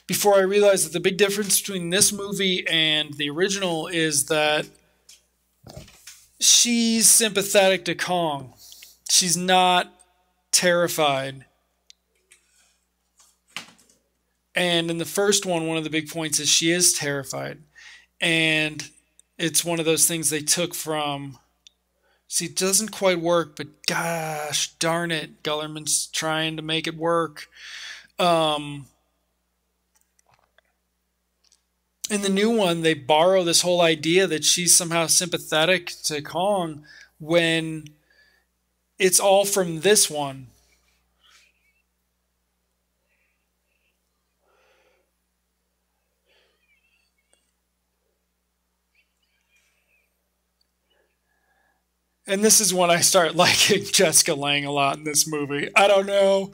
before I realized that the big difference between this movie and the original is that she's sympathetic to Kong. She's not terrified. And in the first one of the big points is she is terrified. And it's one of those things they took from. See, it doesn't quite work, but gosh darn it, Gullerman's trying to make it work. In the new one, they borrow this whole idea that she's somehow sympathetic to Kong when it's all from this one. And this is when I start liking Jessica Lange a lot in this movie. I don't know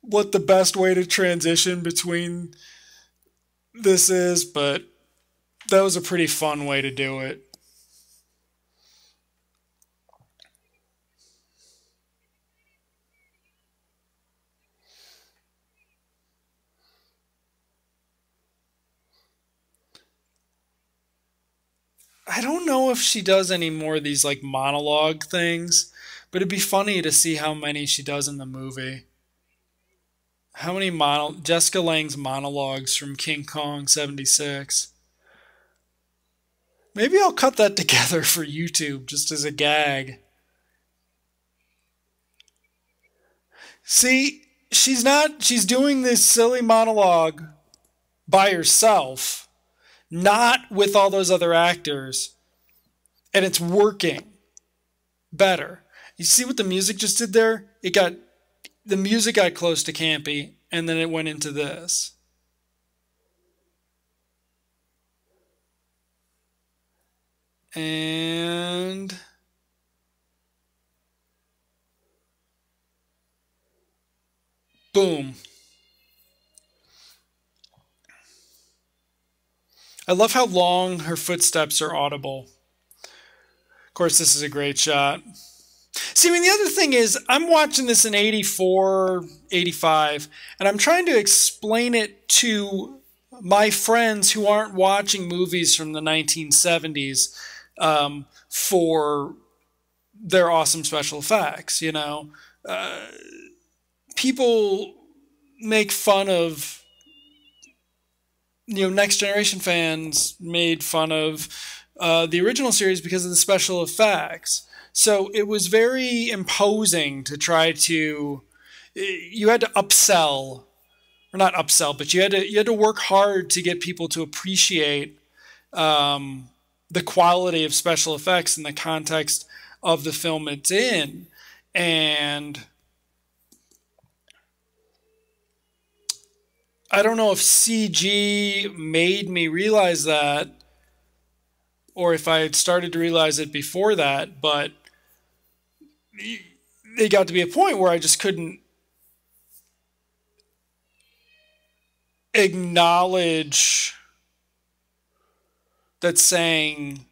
what the best way to transition between this is, but that was a pretty fun way to do it. I don't know if she does any more of these like monologue things, but it'd be funny to see how many she does in the movie. How many Jessica Lange's monologues from King Kong 76? Maybe I'll cut that together for YouTube just as a gag. See, she's doing this silly monologue by herself, not with all those other actors, and it's working better. You see what the music just did there? The music got close to campy, and then it went into this. And boom. I love how long her footsteps are audible. Of course, this is a great shot. See, I mean, the other thing is, I'm watching this in 84, 85, and I'm trying to explain it to my friends who aren't watching movies from the 1970s for their awesome special effects. People make fun of, Next Generation fans made fun of the original series because of the special effects. So it was very imposing to try to. You had to upsell, or not upsell, but you had to work hard to get people to appreciate the quality of special effects in the context of the film it's in, and I don't know if CG made me realize that, or if I had started to realize it before that, but it got to be a point where I just couldn't acknowledge that saying,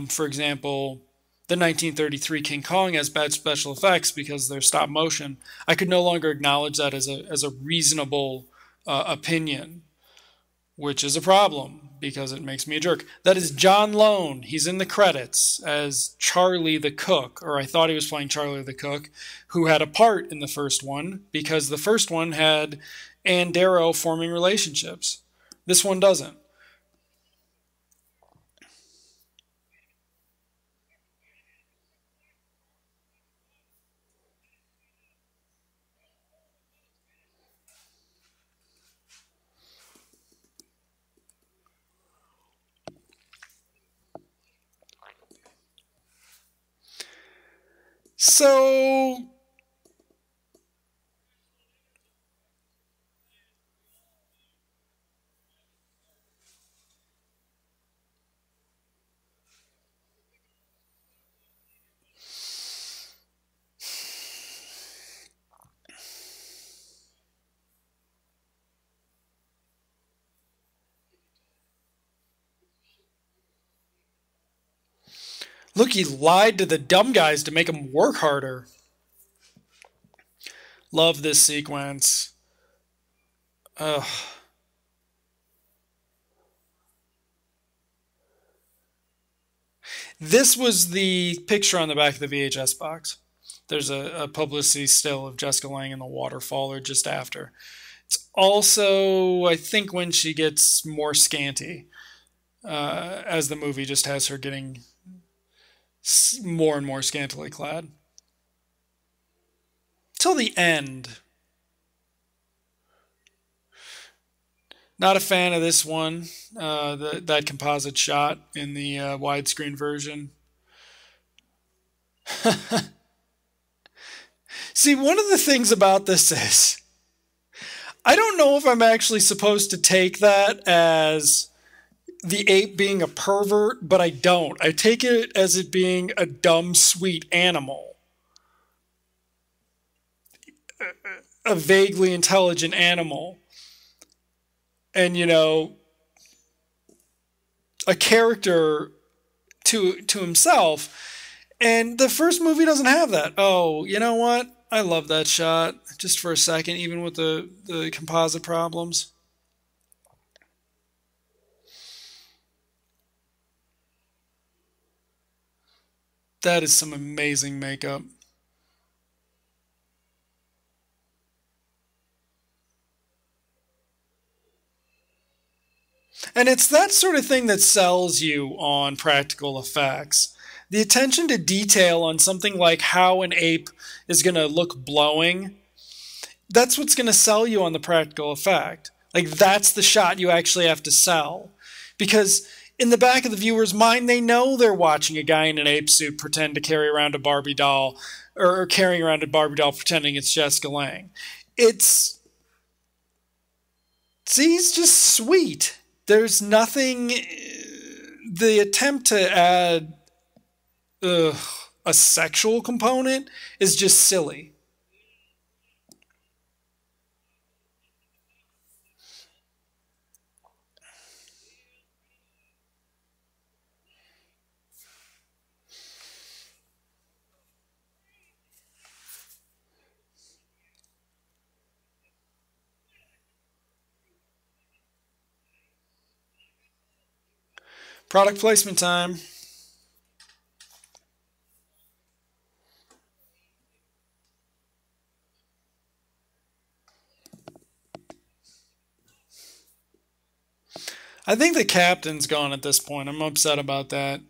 for example, the 1933 King Kong has bad special effects because they're stop motion. I could no longer acknowledge that as a reasonable opinion, which is a problem because it makes me a jerk. That is John Lone. He's in the credits as Charlie the Cook, or I thought he was playing Charlie the Cook, who had a part in the first one because the first one had and Darrow forming relationships. This one doesn't. So look, he lied to the dumb guys to make them work harder. Love this sequence. Ugh. This was the picture on the back of the VHS box. There's a publicity still of Jessica Lange in the waterfall or just after. It's also, I think, when she gets more scanty, as the movie just has her getting more and more scantily clad. Till the end. Not a fan of this one, that composite shot in the widescreen version. See, one of the things about this is I don't know if I'm actually supposed to take that as the ape being a pervert, but I don't. I take it as it being a dumb, sweet animal, a vaguely intelligent animal. And, a character to himself. And the first movie doesn't have that. Oh, you know what? I love that shot just for a second, even with the composite problems. That is some amazing makeup. And it's that sort of thing that sells you on practical effects. The attention to detail on something like how an ape is going to look blowing, that's what's going to sell you on the practical effect. Like, that's the shot you actually have to sell. Because in the back of the viewer's mind, they know they're watching a guy in an ape suit pretend to carry around a Barbie doll, or carrying around a Barbie doll pretending it's Jessica Lange. It's, see, it's just sweet. There's nothing, the attempt to add a sexual component is just silly. Product placement time. I think the captain's gone at this point. I'm upset about that.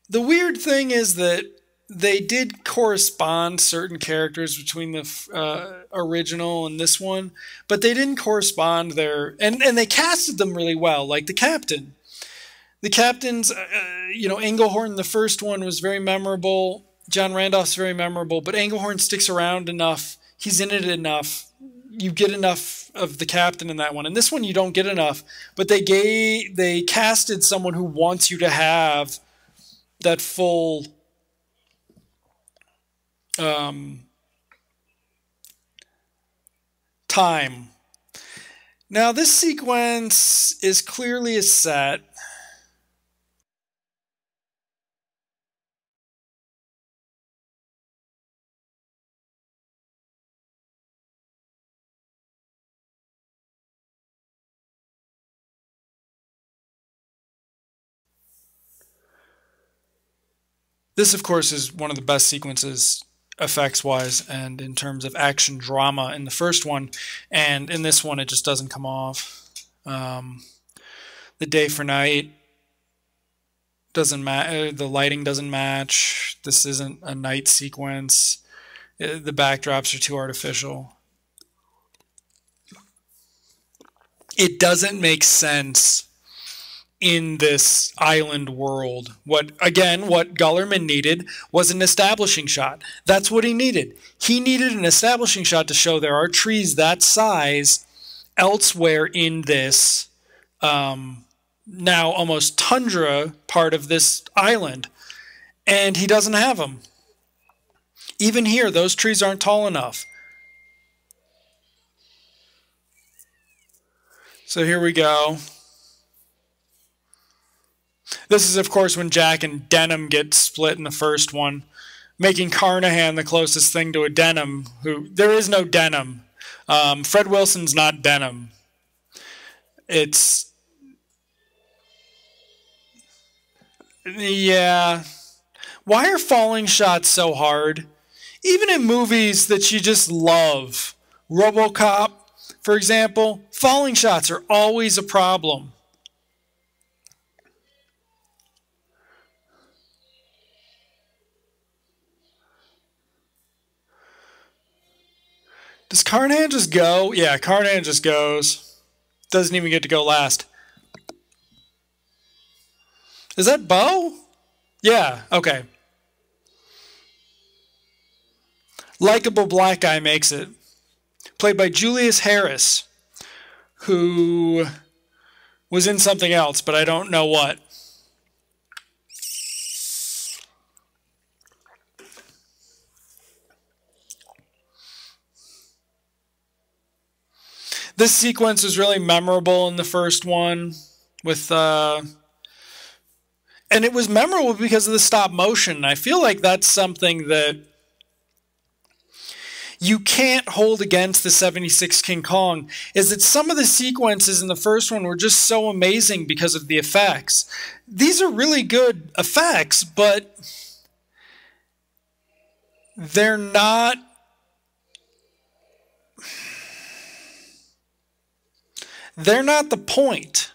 The weird thing is that they did correspond certain characters between the original and this one, but they didn't correspond there, and they casted them really well. Like the captain, the captain's, Englehorn. The first one was very memorable. John Randolph's very memorable, but Englehorn sticks around enough. He's in it enough. You get enough of the captain in that one. And this one you don't get enough. But they casted someone who wants you to have that full time. Now this sequence is clearly a set. This, of course, is one of the best sequences effects-wise and in terms of action drama in the first one. And in this one, it just doesn't come off. The day for night doesn't match. The lighting doesn't match. This isn't a night sequence. The backdrops are too artificial. It doesn't make sense in this island world. What Gullerman needed was an establishing shot. That's what he needed. He needed an establishing shot to show there are trees that size elsewhere in this now almost tundra part of this island. And he doesn't have them. Even here, those trees aren't tall enough. So here we go. This is, of course, when Jack and Denham get split in the first one, making Carnahan the closest thing to a Denham. There is no Denham. Fred Wilson's not Denham. Yeah. Why are falling shots so hard? Even in movies that you just love. RoboCop, for example, falling shots are always a problem. Does Carnahan just go? Yeah, Carnahan just goes. Doesn't even get to go last. Is that Bo? Yeah, okay. Likeable black guy makes it. Played by Julius Harris, who was in something else, but I don't know what. This sequence was really memorable in the first one with and it was memorable because of the stop motion. I feel like that's something that you can't hold against the 76 King Kong, is that some of the sequences in the first one were just so amazing because of the effects. These are really good effects, but they're not They're not the point.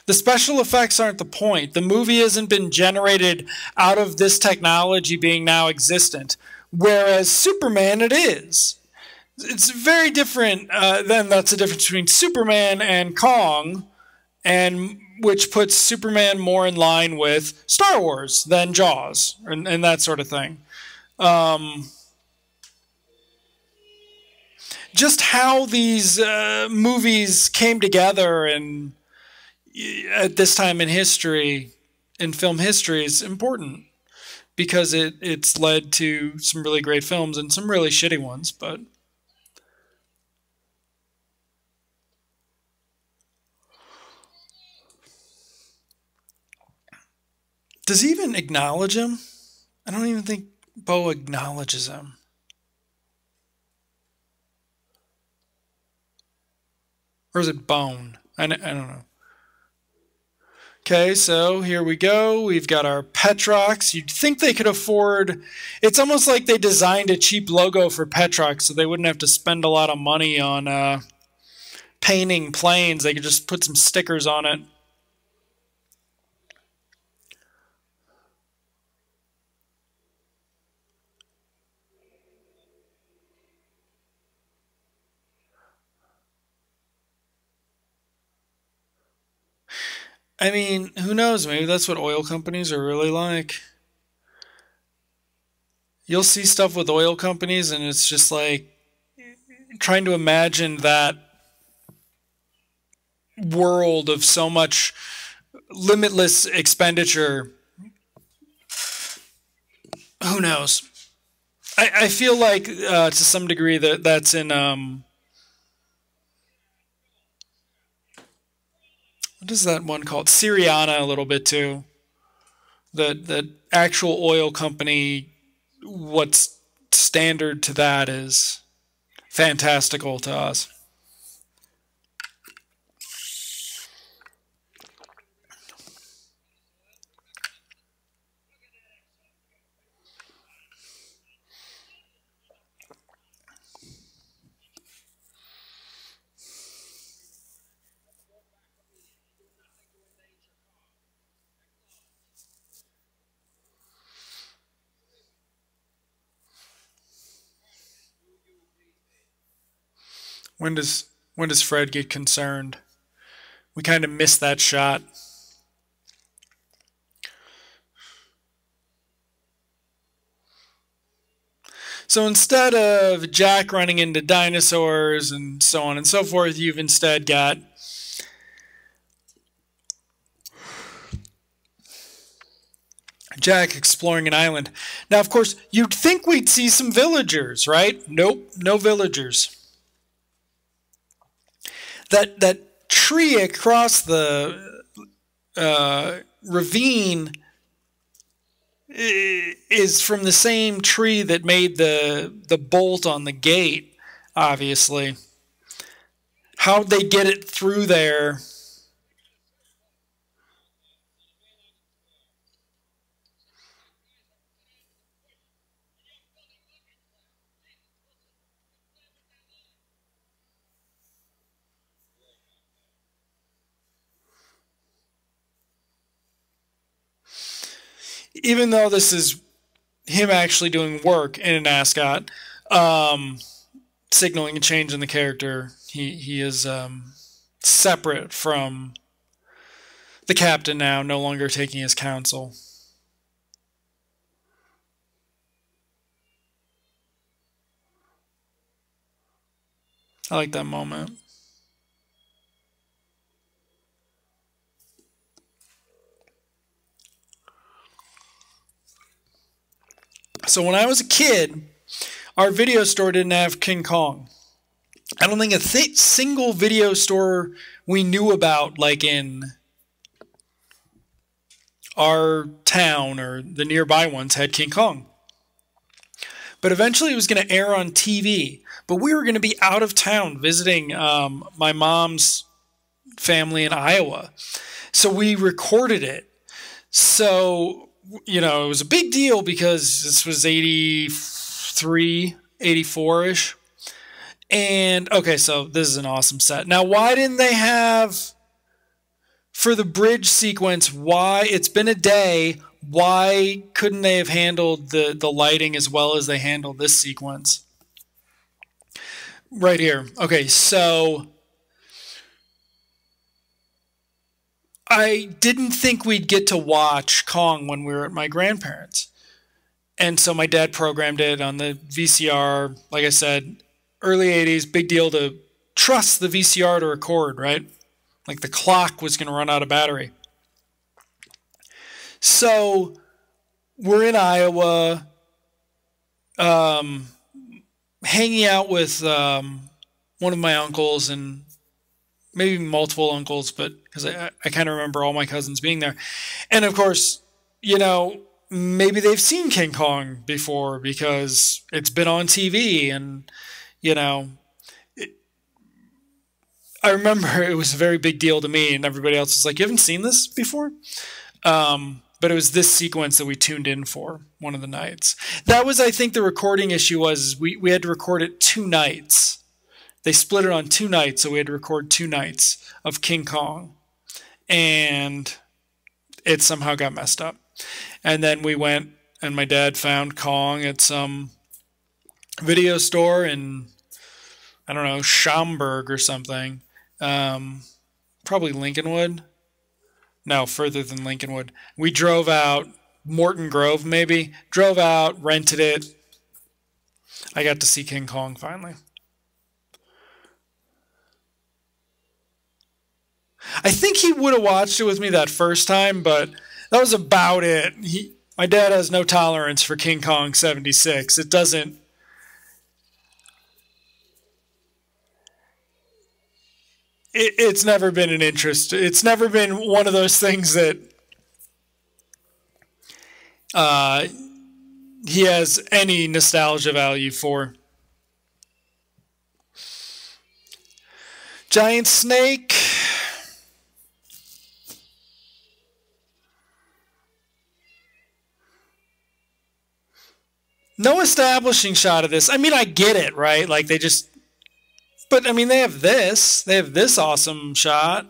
The special effects aren't the point. The movie hasn't been generated out of this technology being now existent, whereas Superman it is. It's very different. Then that's the difference between Superman and Kong, and which puts Superman more in line with Star Wars than Jaws and that sort of thing. Just how these movies came together and at this time in history, in film history, is important because it's led to some really great films and some really shitty ones. But does he even acknowledge him? I don't even think Bo acknowledges him. Or is it Bone? I don't know. Okay, so here we go. We've got our Petrox. You'd think they could afford... It's almost like they designed a cheap logo for Petrox so they wouldn't have to spend a lot of money on painting planes. They could just put some stickers on it. I mean, who knows? Maybe that's what oil companies are really like. You'll see stuff with oil companies, and it's just like trying to imagine that world of so much limitless expenditure. Who knows? I feel like to some degree that's in what is that one called? Syriana a little bit too. The actual oil company, what's standard to that is fantastical to us. When does Fred get concerned? We kind of missed that shot. So instead of Jack running into dinosaurs and so on and so forth, you've instead got Jack exploring an island. Now, of course, you'd think we'd see some villagers, right? Nope, no villagers. That tree across the ravine is from the same tree that made the bolt on the gate, obviously. How'd they get it through there? Even though this is him actually doing work in an ascot, signaling a change in the character, he is separate from the captain now, no longer taking his counsel. I like that moment. So when I was a kid, our video store didn't have King Kong. I don't think a single video store we knew about, like in our town or the nearby ones, had King Kong. But eventually it was going to air on TV. But we were going to be out of town visiting my mom's family in Iowa. So we recorded it. So, you know, it was a big deal because this was 83, 84-ish. And okay, so this is an awesome set. Now, why didn't they have for the bridge sequence? Why it's been a day? Why couldn't they have handled the lighting as well as they handled this sequence? Right here. Okay, so I didn't think we'd get to watch Kong when we were at my grandparents'. And so my dad programmed it on the VCR. Like I said, early 80s, big deal to trust the VCR to record, right? Like the clock was going to run out of battery. So we're in Iowa, hanging out with one of my uncles and maybe multiple uncles, but because I kind of remember all my cousins being there. And of course, maybe they've seen King Kong before because it's been on TV. And, I remember it was a very big deal to me, and everybody else was like, "You haven't seen this before?" But it was this sequence that we tuned in for one of the nights. That was, I think, the recording issue was we had to record it 2 nights. They split it on 2 nights, so we had to record 2 nights of King Kong. And it somehow got messed up. And then we went, and my dad found Kong at some video store in, I don't know, Schaumburg or something. Probably Lincolnwood. No, further than Lincolnwood. We drove out, Morton Grove maybe, drove out, rented it. I got to see King Kong finally. I think he would have watched it with me that first time, but that was about it. My dad has no tolerance for King Kong 76. It doesn't. It's never been an interest. It's never been one of those things that he has any nostalgia value for. Giant snake. No establishing shot of this. I mean, I get it, right? Like they just, but I mean, they have this. They have this awesome shot.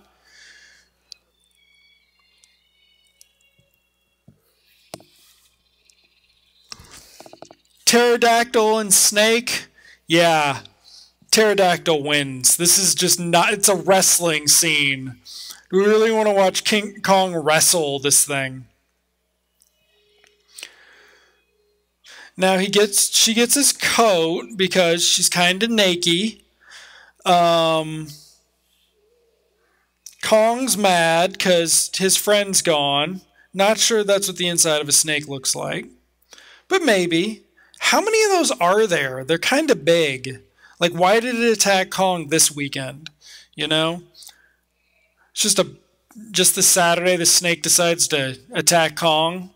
Pterodactyl and snake. Yeah, pterodactyl wins. This is just not, it's a wrestling scene. We really want to watch King Kong wrestle this thing. Now she gets his coat because she's kind of naked. Kong's mad because his friend's gone. Not sure that's what the inside of a snake looks like, but maybe. How many of those are there? They're kind of big. Like, why did it attack Kong this weekend? It's just this Saturday the snake decides to attack Kong.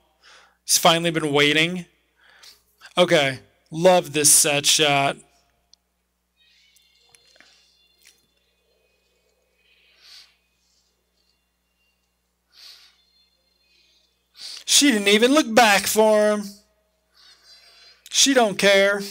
He's finally been waiting. Okay, love this set shot. She didn't even look back for him. She don't care.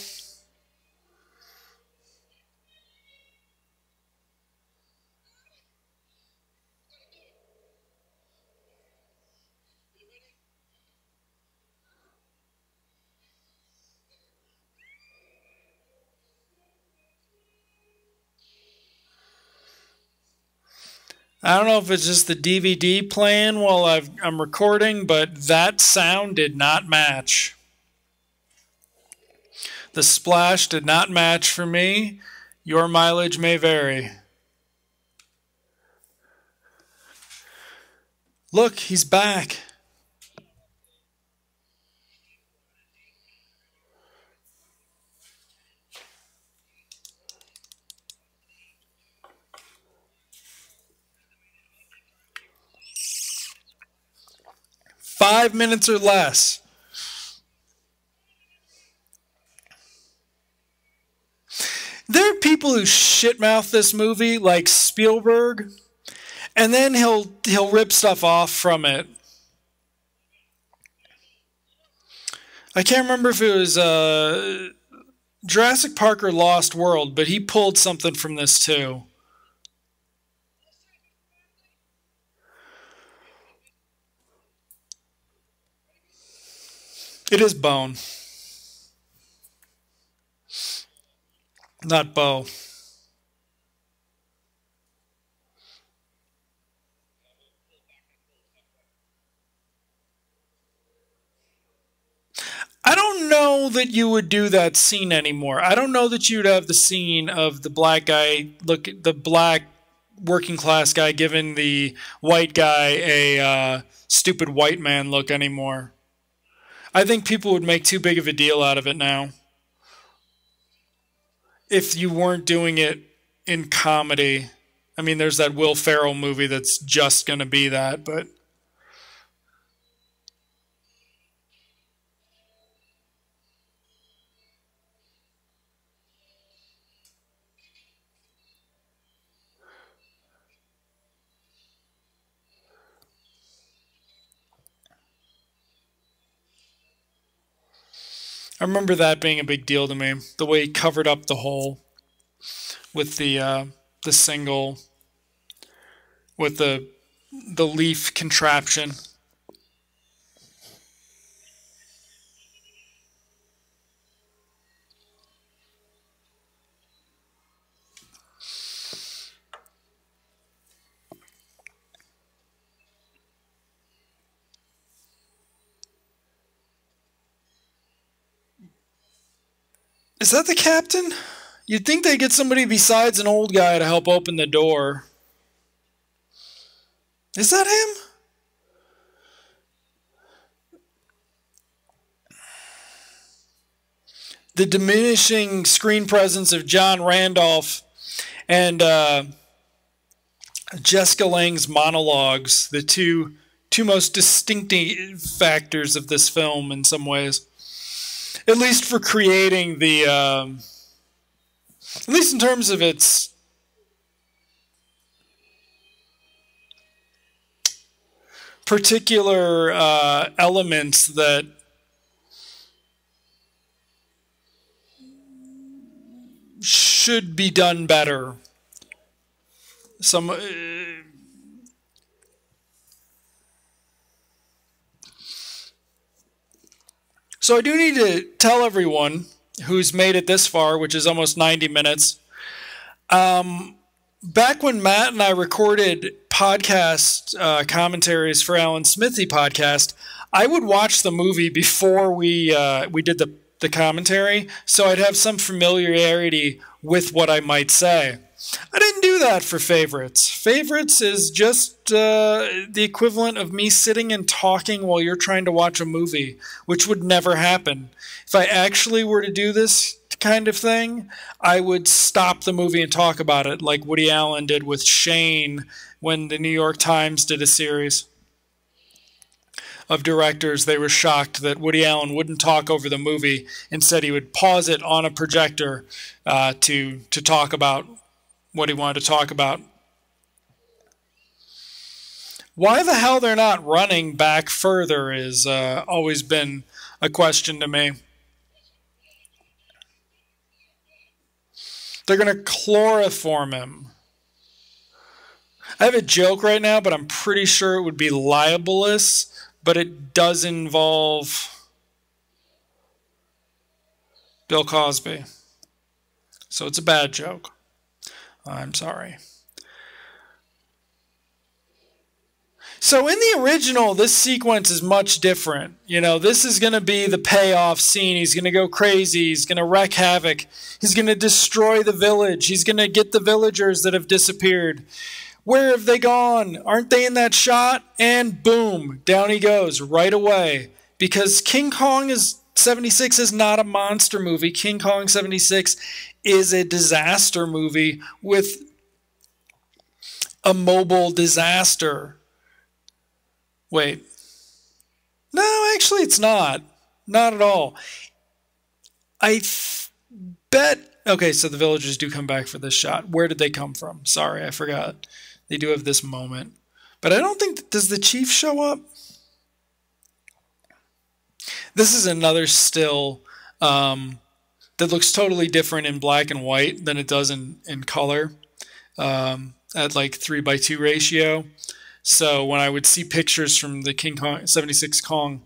I don't know if it's just the DVD playing while I'm recording, but that sound did not match. The splash did not match for me. Your mileage may vary. Look, he's back. Five minutes or less. There are people who shitmouth this movie, like Spielberg, and then he'll rip stuff off from it. I can't remember if it was Jurassic Park or Lost World, but he pulled something from this too. It is Bone, not Bo. I don't know that you would do that scene anymore. I don't know that you'd have the scene of the black guy look the black working class guy giving the white guy a stupid white man look anymore. I think people would make too big of a deal out of it now if you weren't doing it in comedy. I mean, there's that Will Ferrell movie that's just going to be that, but I remember that being a big deal to me. The way he covered up the hole with the single with the leaf contraption. Is that the captain? You'd think they'd get somebody besides an old guy to help open the door. Is that him? The diminishing screen presence of John Randolph and Jessica Lange's monologues, the two most distinctive factors of this film in some ways. At least for creating the, at least in terms of its particular elements that should be done better. Some so I do need to tell everyone who's made it this far, which is almost 90 minutes. Back when Matt and I recorded podcast commentaries for Alan Smithy podcast, I would watch the movie before we did the commentary, so I'd have some familiarity with what I might say. I didn't do that for favorites. Favorites is just the equivalent of me sitting and talking while you're trying to watch a movie, which would never happen. If I actually were to do this kind of thing, I would stop the movie and talk about it, like Woody Allen did with Shane when the New York Times did a series of directors. They were shocked that Woody Allen wouldn't talk over the movie. Instead, he would pause it on a projector to talk about what he wanted to talk about. Why the hell they're not running back further is always been a question to me. They're going to chloroform him. I have a joke right now, but I'm pretty sure it would be libelous, but it does involve Bill Cosby. So it's a bad joke. I'm sorry. So in the original, this sequence is much different. You know, this is going to be the payoff scene. He's going to go crazy. He's going to wreak havoc. He's going to destroy the village. He's going to get the villagers that have disappeared. Where have they gone? Aren't they in that shot? And boom, down he goes right away. Because King Kong is 76 is not a monster movie. King Kong 76 is a disaster movie with a mobile disaster. Wait. No, actually it's not. Not at all. I bet... Okay, so the villagers do come back for this shot. Where did they come from? Sorry, I forgot. They do have this moment. But I don't think... Does the chief show up? This is another still that that looks totally different in black and white than it does in color, at like 3:2 ratio. So when I would see pictures from the King Kong 76 Kong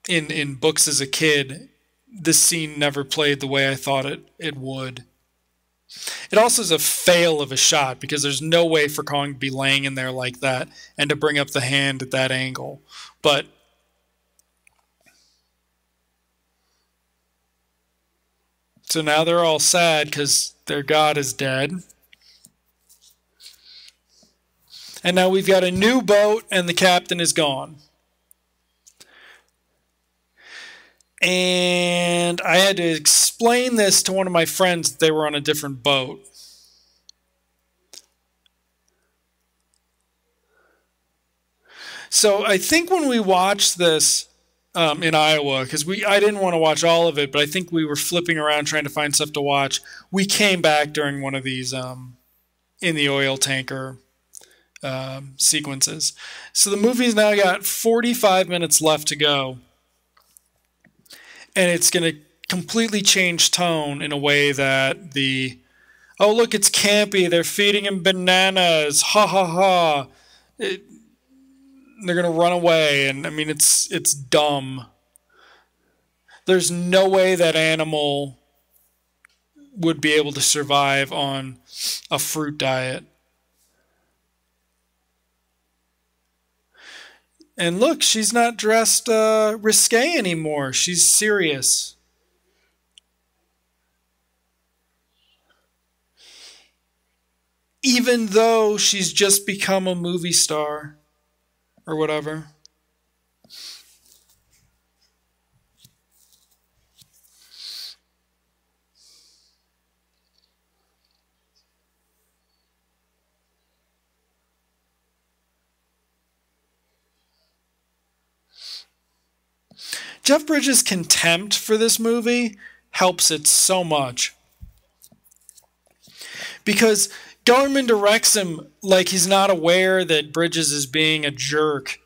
in books as a kid, this scene never played the way I thought it would. It also is a fail of a shot because there's no way for Kong to be laying in there like that and to bring up the hand at that angle. But so now they're all sad because their god is dead. And now we've got a new boat and the captain is gone. And I had to explain this to one of my friends that they were on a different boat. So I think when we watched this in Iowa, because I didn't want to watch all of it, but I think we were flipping around trying to find stuff to watch. We came back during one of these in the oil tanker sequences. So the movie's now got 45 minutes left to go. And it's going to completely change tone in a way that oh, look, it's campy. They're feeding him bananas. Ha ha ha. They're going to run away. And I mean, it's dumb. There's no way that animal would be able to survive on a fruit diet. And look, she's not dressed risque anymore. She's serious. Even though she's just become a movie star or whatever. Jeff Bridges' contempt for this movie helps it so much. Because Gellerman directs him like he's not aware that Bridges is being a jerk.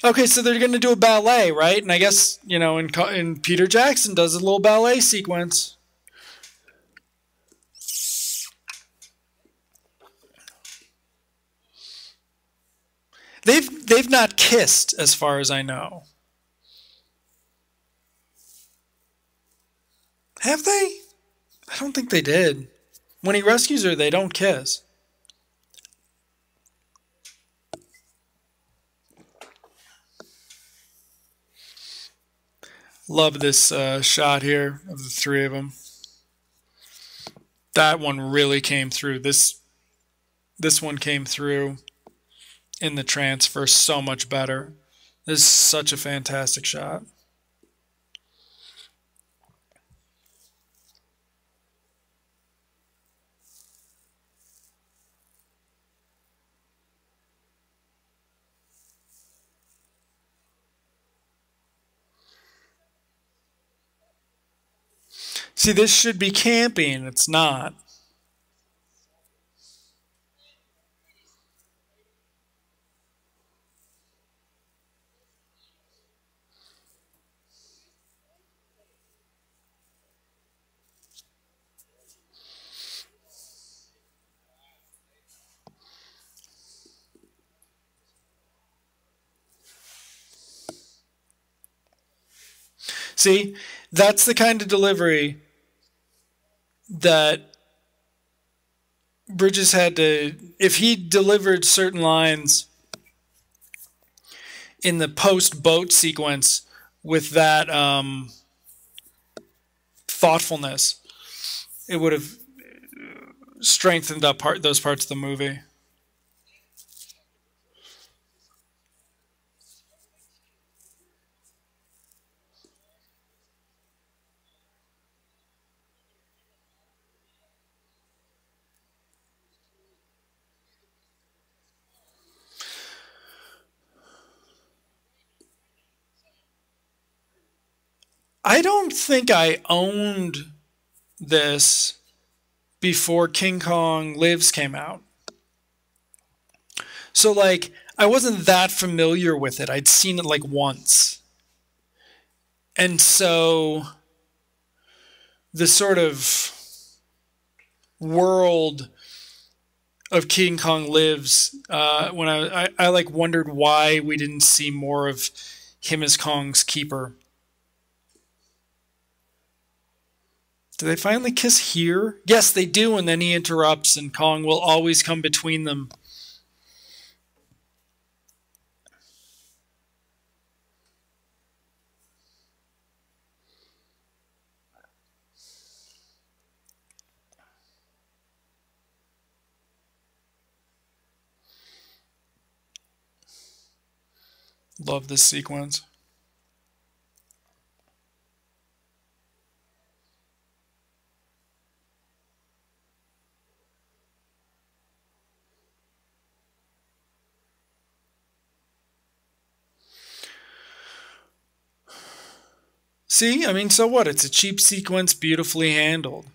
Okay, so they're going to do a ballet, right? And I guess, and Peter Jackson does a little ballet sequence. They've not kissed, as far as I know. Have they? I don't think they did. When he rescues her, they don't kiss. Love this shot here of the three of them. That one really came through. This one came through in the transfer so much better. This is such a fantastic shot. See, this should be campy, and it's not. See, that's the kind of delivery that Bridges had to, if he delivered certain lines in the post-boat sequence with that thoughtfulness, it would have strengthened up those parts of the movie. I don't think I owned this before King Kong Lives came out. So like I wasn't that familiar with it. I'd seen it like once. And so the sort of world of King Kong Lives, when I like wondered why we didn't see more of him as Kong's keeper. Do they finally kiss here? Yes, they do, and then he interrupts, and Kong will always come between them. Love this sequence. See, I mean, so what? It's a cheap sequence, beautifully handled.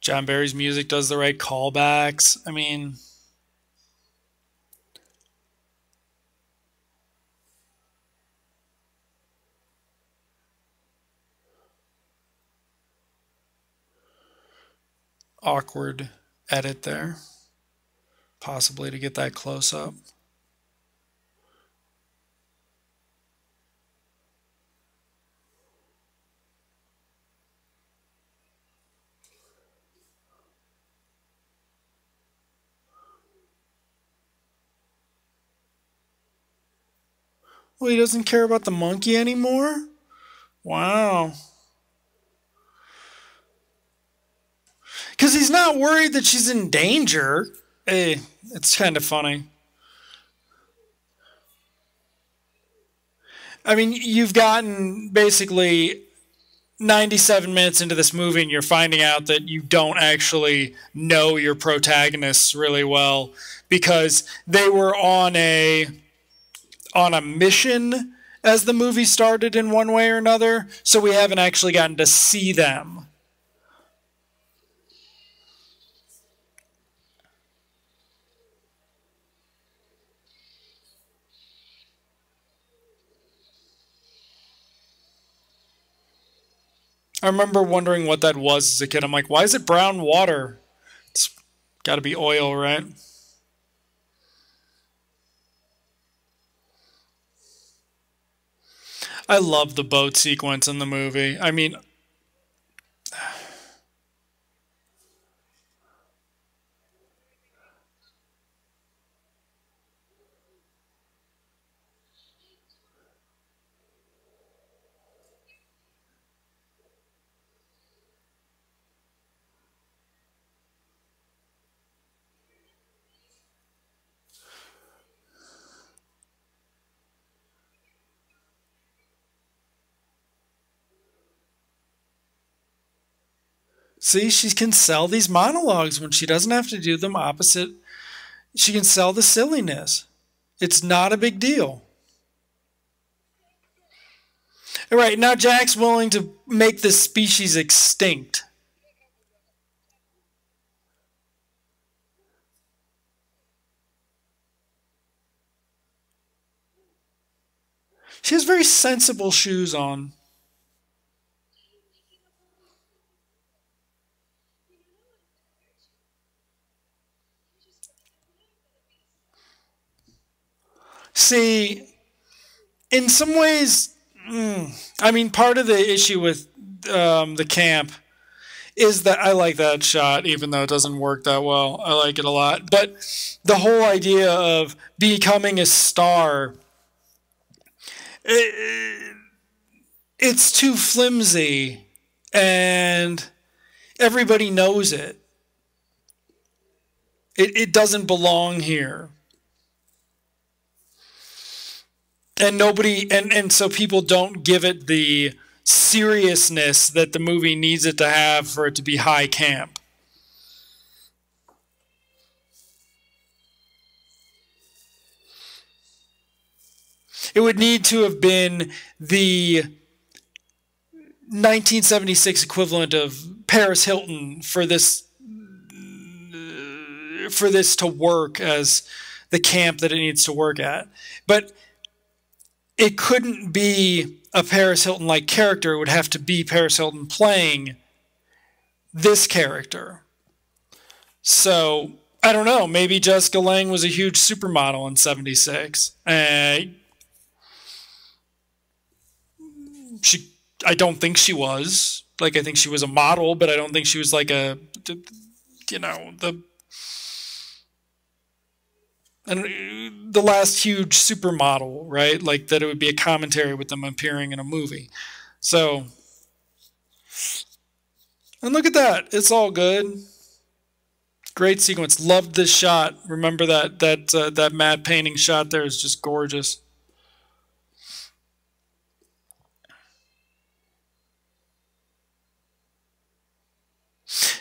John Barry's music does the right callbacks. I mean, awkward edit there, possibly to get that close up. Well, he doesn't care about the monkey anymore? Wow. Because he's not worried that she's in danger. Hey, it's kind of funny. I mean, you've gotten basically 97 minutes into this movie and you're finding out that you don't actually know your protagonists really well because they were on a mission as the movie started in one way or another, so we haven't actually gotten to see them. I remember wondering what that was as a kid. I'm like, why is it brown water? It's got to be oil, right? I love the boat sequence in the movie. I mean, see, she can sell these monologues when she doesn't have to do them opposite. She can sell the silliness. It's not a big deal. Right, now Jack's willing to make this species extinct. She has very sensible shoes on. See, in some ways, I mean, part of the issue with the camp is that I like that shot, even though it doesn't work that well. I like it a lot. But the whole idea of becoming a star, it, it's too flimsy, and everybody knows it. It doesn't belong here. And nobody and so people don't give it the seriousness that the movie needs it to have for it to be high camp. It would need to have been the 1976 equivalent of Paris Hilton for this for this to work as the camp that it needs to work at. But it couldn't be a Paris Hilton like character. It would have to be Paris Hilton playing this character. So I don't know. Maybe Jessica Lange was a huge supermodel in '76. I don't think she was. Like, I think she was a model, but I don't think she was like a, you know, the last huge supermodel, right? Like, that it would be a commentary with them appearing in a movie. So, and look at that. It's all good. Great sequence. Loved this shot. Remember that matte painting shot there is just gorgeous.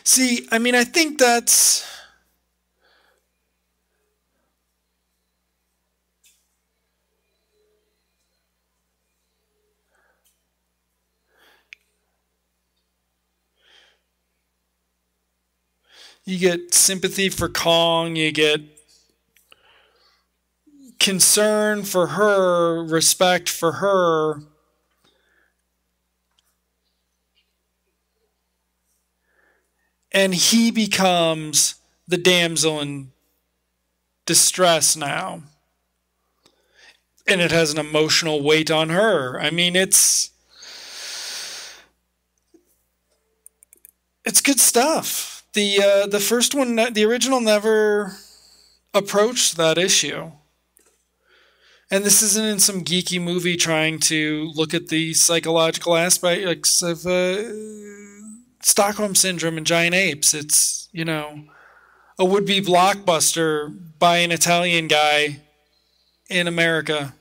See, I mean, I think that's... You get sympathy for Kong, you get concern for her, respect for her. And he becomes the damsel in distress now. And it has an emotional weight on her. I mean, it's good stuff. The first one, the original, never approached that issue. And this isn't in some geeky movie trying to look at the psychological aspects of Stockholm Syndrome and giant apes. It's, you know, a would-be blockbuster by an Italian guy in America.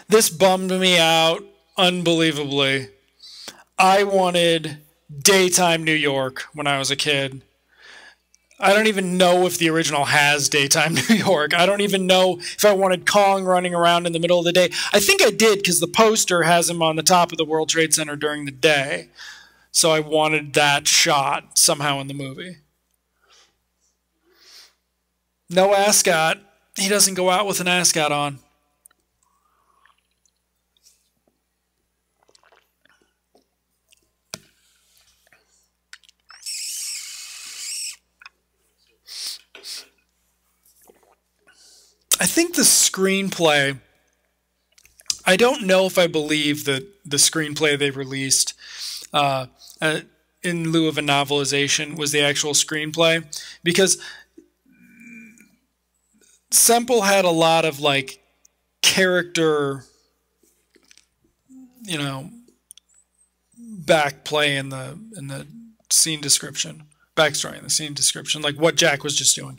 This bummed me out unbelievably. I wanted daytime New York when I was a kid. I don't even know if the original has daytime New York. I don't even know if I wanted Kong running around in the middle of the day. I think I did because the poster has him on the top of the World Trade Center during the day. So I wanted that shot somehow in the movie. No ascot. He doesn't go out with an ascot on. I think the screenplay, I don't know if I believe that the screenplay they released in lieu of a novelization was the actual screenplay, because Semple had a lot of like character, you know, backplay in the scene description, backstory in the scene description, like what Jack was just doing.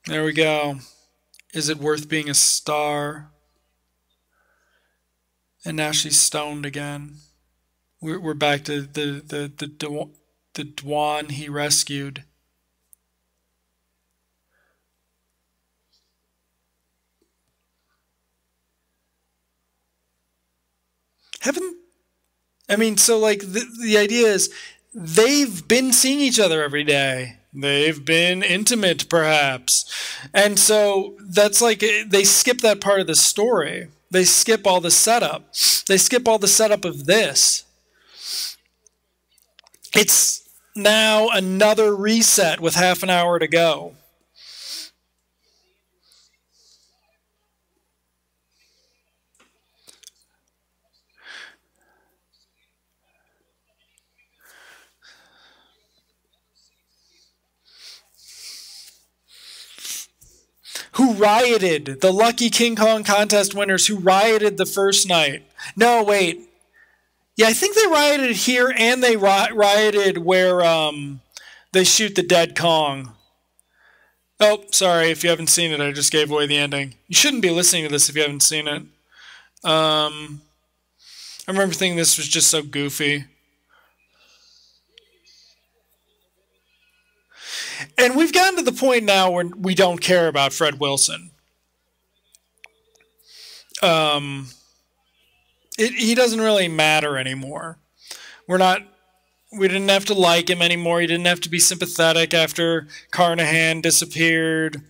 There we go. Is it worth being a star? And now she's stoned again. We're back to the Dwan he rescued. I mean, so like the idea is they've been seeing each other every day. They've been intimate, perhaps. And so that's like, they skip that part of the story. They skip all the setup. They skip all the setup of this. It's now another reset with half an hour to go. Who rioted, the lucky King Kong contest winners who rioted the first night. No, wait. Yeah, I think they rioted here and they rioted where they shoot the dead Kong. Oh, sorry, if you haven't seen it, I just gave away the ending. You shouldn't be listening to this if you haven't seen it. I remember thinking this was just so goofy. And we've gotten to the point now where we don't care about Fred Wilson. Um, he doesn't really matter anymore. We're not we didn't have to like him anymore. He didn't have to be sympathetic after Carnahan disappeared,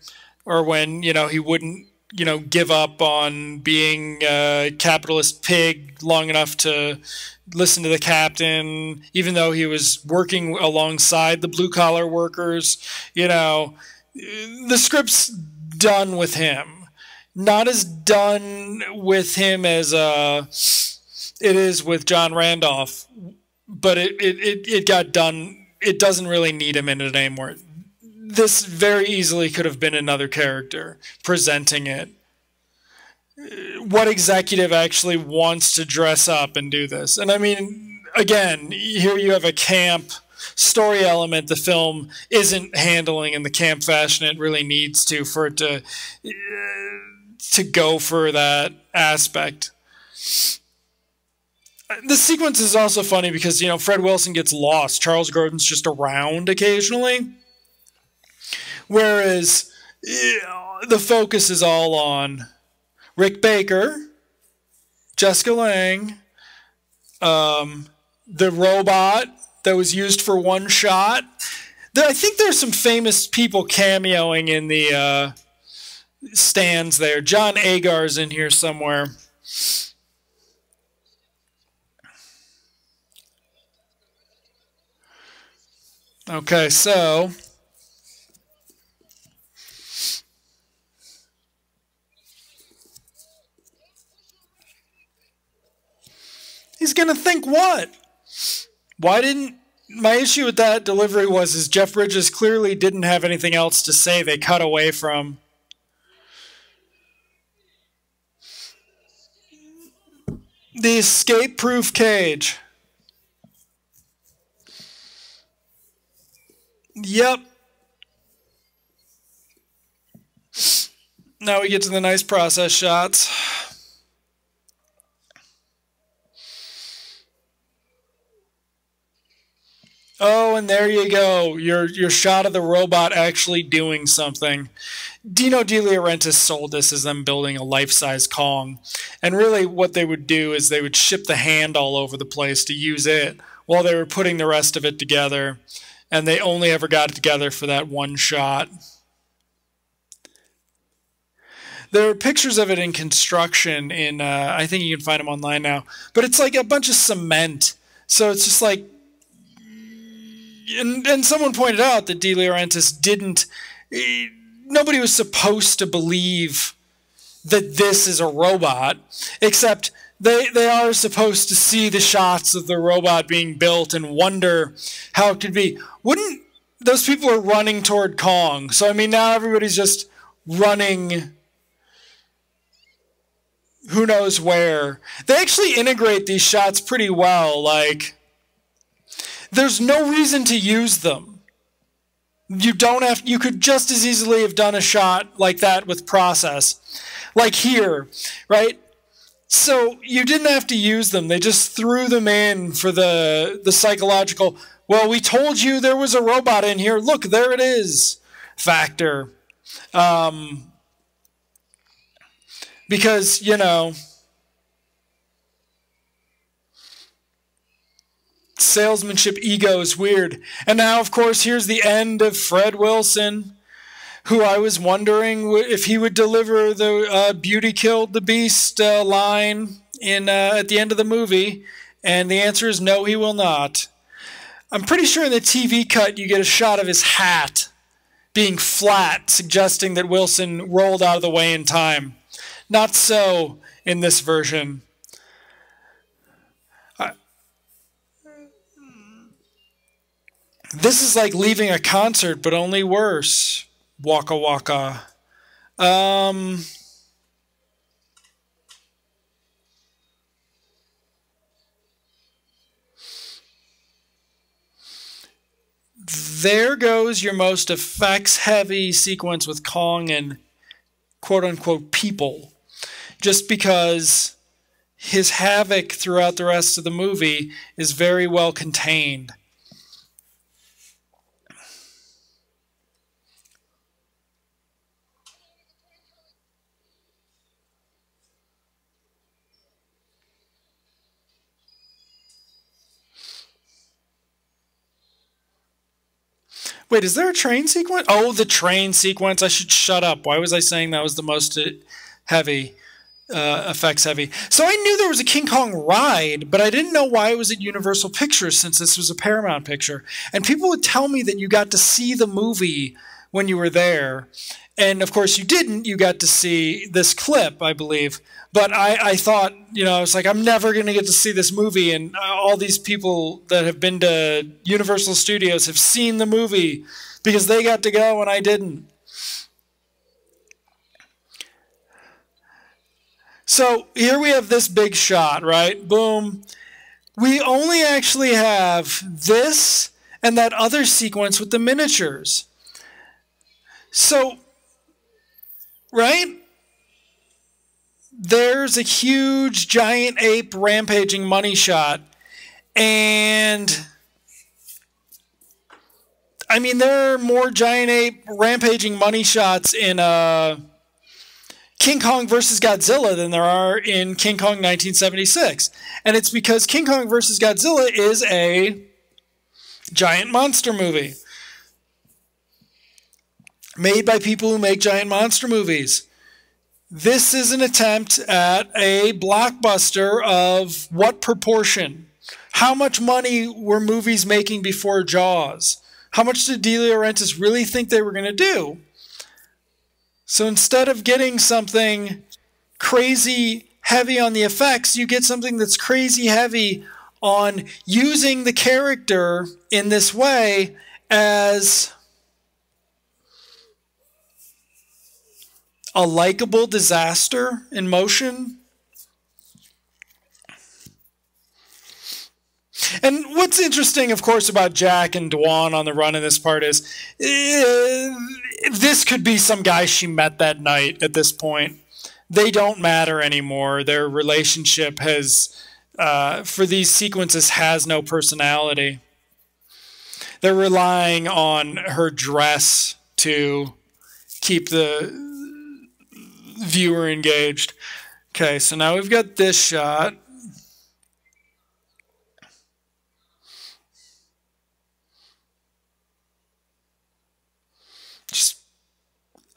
or when he wouldn't give up on being a capitalist pig long enough to listen to the captain, even though he was working alongside the blue collar workers. The script's done with him. Not as done with him as it is with John Randolph, but it got done. It doesn't really need him in it anymore. This very easily could have been another character presenting it. What executive actually wants to dress up and do this? And I mean, again, here you have a camp story element the film isn't handling in the camp fashion it really needs to for it to go for that aspect. The sequence is also funny because Fred Wilson gets lost. Charles Grodin's just around occasionally, whereas the focus is all on Rick Baker, Jessica Lange, the robot that was used for one shot. I think there's some famous people cameoing in the stands there. John Agar's in here somewhere. Okay, so he's gonna think what? Why didn't my issue with that delivery is Jeff Bridges clearly didn't have anything else to say. They cut away from the escape-proof cage. Yep. Now we get to the nice process shots. Oh, and there you go. Your shot of the robot actually doing something. Dino De Laurentiis sold this as them building a life-size Kong. And really what they would do is they would ship the hand all over the place to use it while they were putting the rest of it together. And they only ever got it together for that one shot. There are pictures of it in construction in, I think you can find them online now. But it's like a bunch of cement. So it's just like, and someone pointed out that De Laurentiis didn't, nobody was supposed to believe that this is a robot, except they are supposed to see the shots of the robot being built and wonder how it could be. Wouldn't those people are running toward Kong? So I mean, now everybody's just running who knows where. They actually integrate these shots pretty well. Like, there's no reason to use them. You could just as easily have done a shot like that with process. Like here, right? So you didn't have to use them. They just threw them in for the psychological, well, we told you there was a robot in here. Look, there it is factor. Because, salesmanship ego is weird. And now, of course, here's the end of Fred Wilson, who I was wondering if he would deliver the Beauty Killed the Beast line at the end of the movie. And the answer is no, he will not. I'm pretty sure in the TV cut you get a shot of his hat being flat, suggesting that Wilson rolled out of the way in time. Not so in this version. This is like leaving a concert, but only worse. Waka waka. There goes your most effects-heavy sequence with Kong and quote-unquote people. Just because his havoc throughout the rest of the movie is very well contained. Wait, is there a train sequence? Oh, the train sequence. I should shut up. Why was I saying that was the most heavy, effects heavy? So I knew there was a King Kong ride, but I didn't know why it was at Universal Pictures since this was a Paramount picture. And people would tell me that you got to see the movie when you were there. And of course you didn't. You got to see this clip, I believe. But I thought, I was like, I'm never going to get to see this movie. And all these people that have been to Universal Studios have seen the movie because they got to go and I didn't. So here we have this big shot, right? Boom. We only actually have this and that other sequence with the miniatures. So, right? There's a huge giant ape rampaging money shot. And I mean, there are more giant ape rampaging money shots in King Kong versus Godzilla than there are in King Kong 1976. And it's because King Kong versus Godzilla is a giant monster movie made by people who make giant monster movies. This is an attempt at a blockbuster of what proportion? How much money were movies making before Jaws? How much did De Laurentiis really think they were going to do? So instead of getting something crazy heavy on the effects, you get something that's crazy heavy on using the character in this way as a likable disaster in motion. And what's interesting, of course, about Jack and Dwan on the run in this part is this could be some guy she met that night at this point. They don't matter anymore. Their relationship has, for these sequences, has no personality. They're relying on her dress to keep the viewer engaged. Okay, so now we've got this shot. Just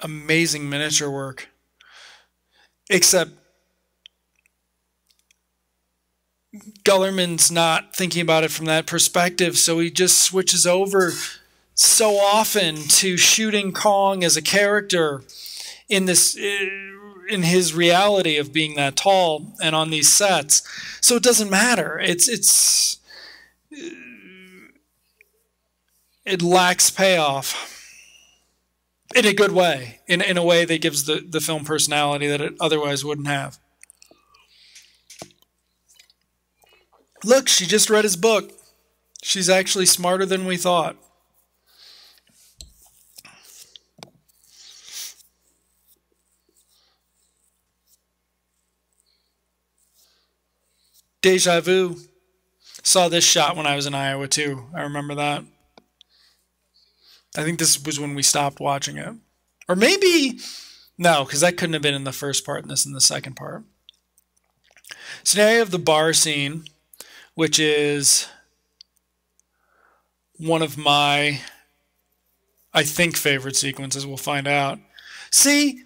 amazing miniature work. Except Gullerman's not thinking about it from that perspective, so he just switches over so often to shooting Kong as a character in this, in his reality of being that tall and on these sets. So it doesn't matter. It lacks payoff in a good way, in a way that gives the film personality that it otherwise wouldn't have. Look, she just read his book. She's actually smarter than we thought. Deja vu. Saw this shot when I was in Iowa too. I remember that. I think this was when we stopped watching it. Or maybe, no, because that couldn't have been in the first part and this in the second part. So now you have the bar scene, which is one of my, I think, favorite sequences. We'll find out. See,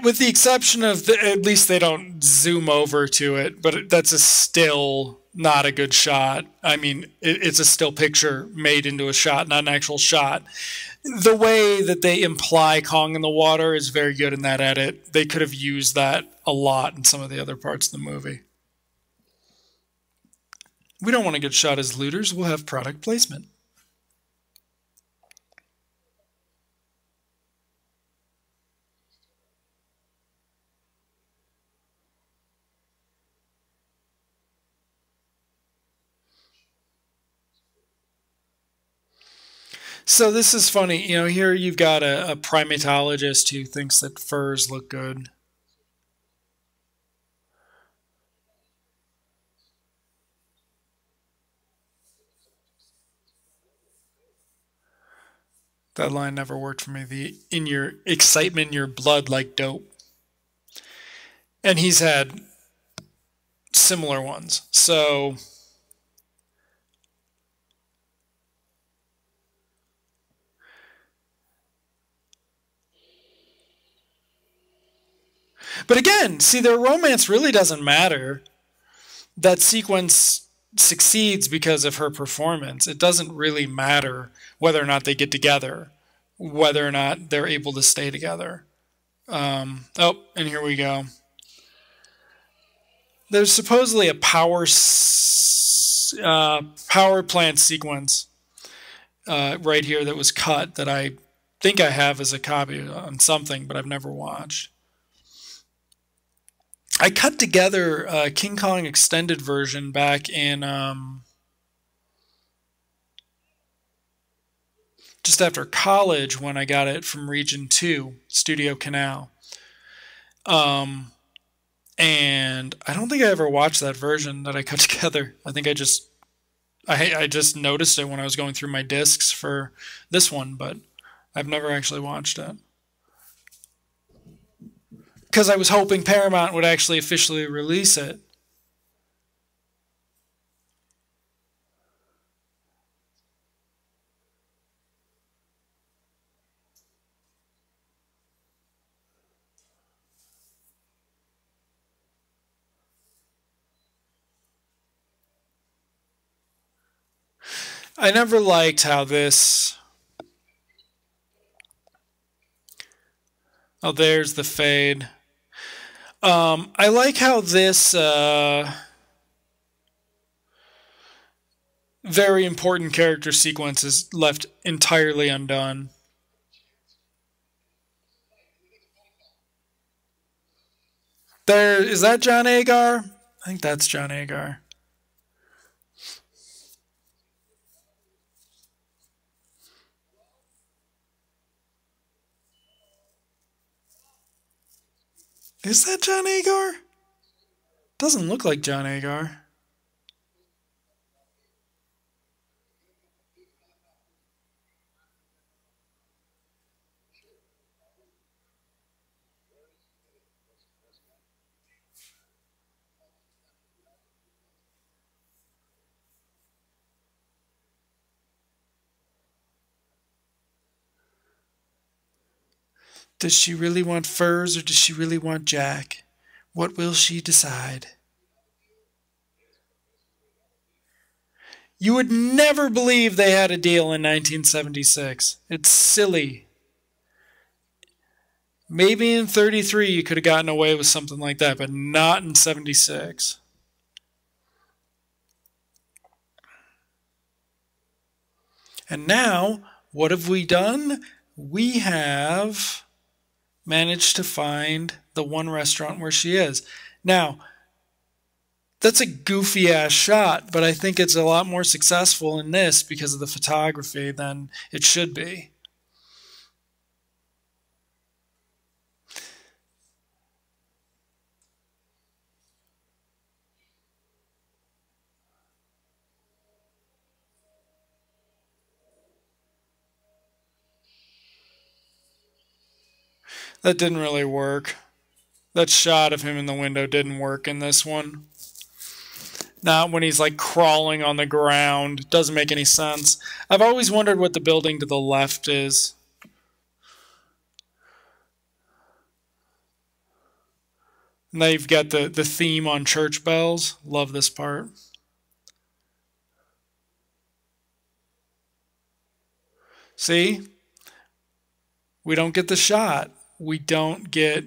with the exception of, at least they don't zoom over to it, but that's a still not a good shot. I mean, it's a still picture made into a shot, not an actual shot. The way that they imply Kong in the water is very good in that edit. They could have used that a lot in some of the other parts of the movie. We don't want to get shot as looters. We'll have product placement. So this is funny. Here you've got a primatologist who thinks that furs look good. That line never worked for me. The in your excitement, your blood like dope. And he's had similar ones. So But again, see, their romance really doesn't matter. That sequence succeeds because of her performance. It doesn't really matter whether or not they get together, whether or not they're able to stay together. Oh, and here we go. There's supposedly a power plant sequence right here that was cut that I think I have as a copy on something, but I've never watched. I cut together a King Kong extended version back in just after college when I got it from Region 2, Studio Canal. And I don't think I ever watched that version that I cut together. I think I just noticed it when I was going through my discs for this one, but I've never actually watched it. Because I was hoping Paramount would actually officially release it. I never liked how this... Oh, there's the fade. I like how this very important character sequence is left entirely undone. There, is that John Agar? I think that's John Agar. Is that John Agar? Doesn't look like John Agar. Does she really want furs or does she really want Jack? What will she decide? You would never believe they had a deal in 1976. It's silly. Maybe in 33 you could have gotten away with something like that, but not in 76. And now, what have we done? We have managed to find the one restaurant where she is. Now, that's a goofy ass shot, but I think it's a lot more successful in this because of the photography than it should be. That didn't really work. That shot of him in the window didn't work in this one. Not when he's like crawling on the ground. Doesn't make any sense. I've always wondered what the building to the left is. Now you've got the theme on church bells. Love this part. See? We don't get the shot. We don't get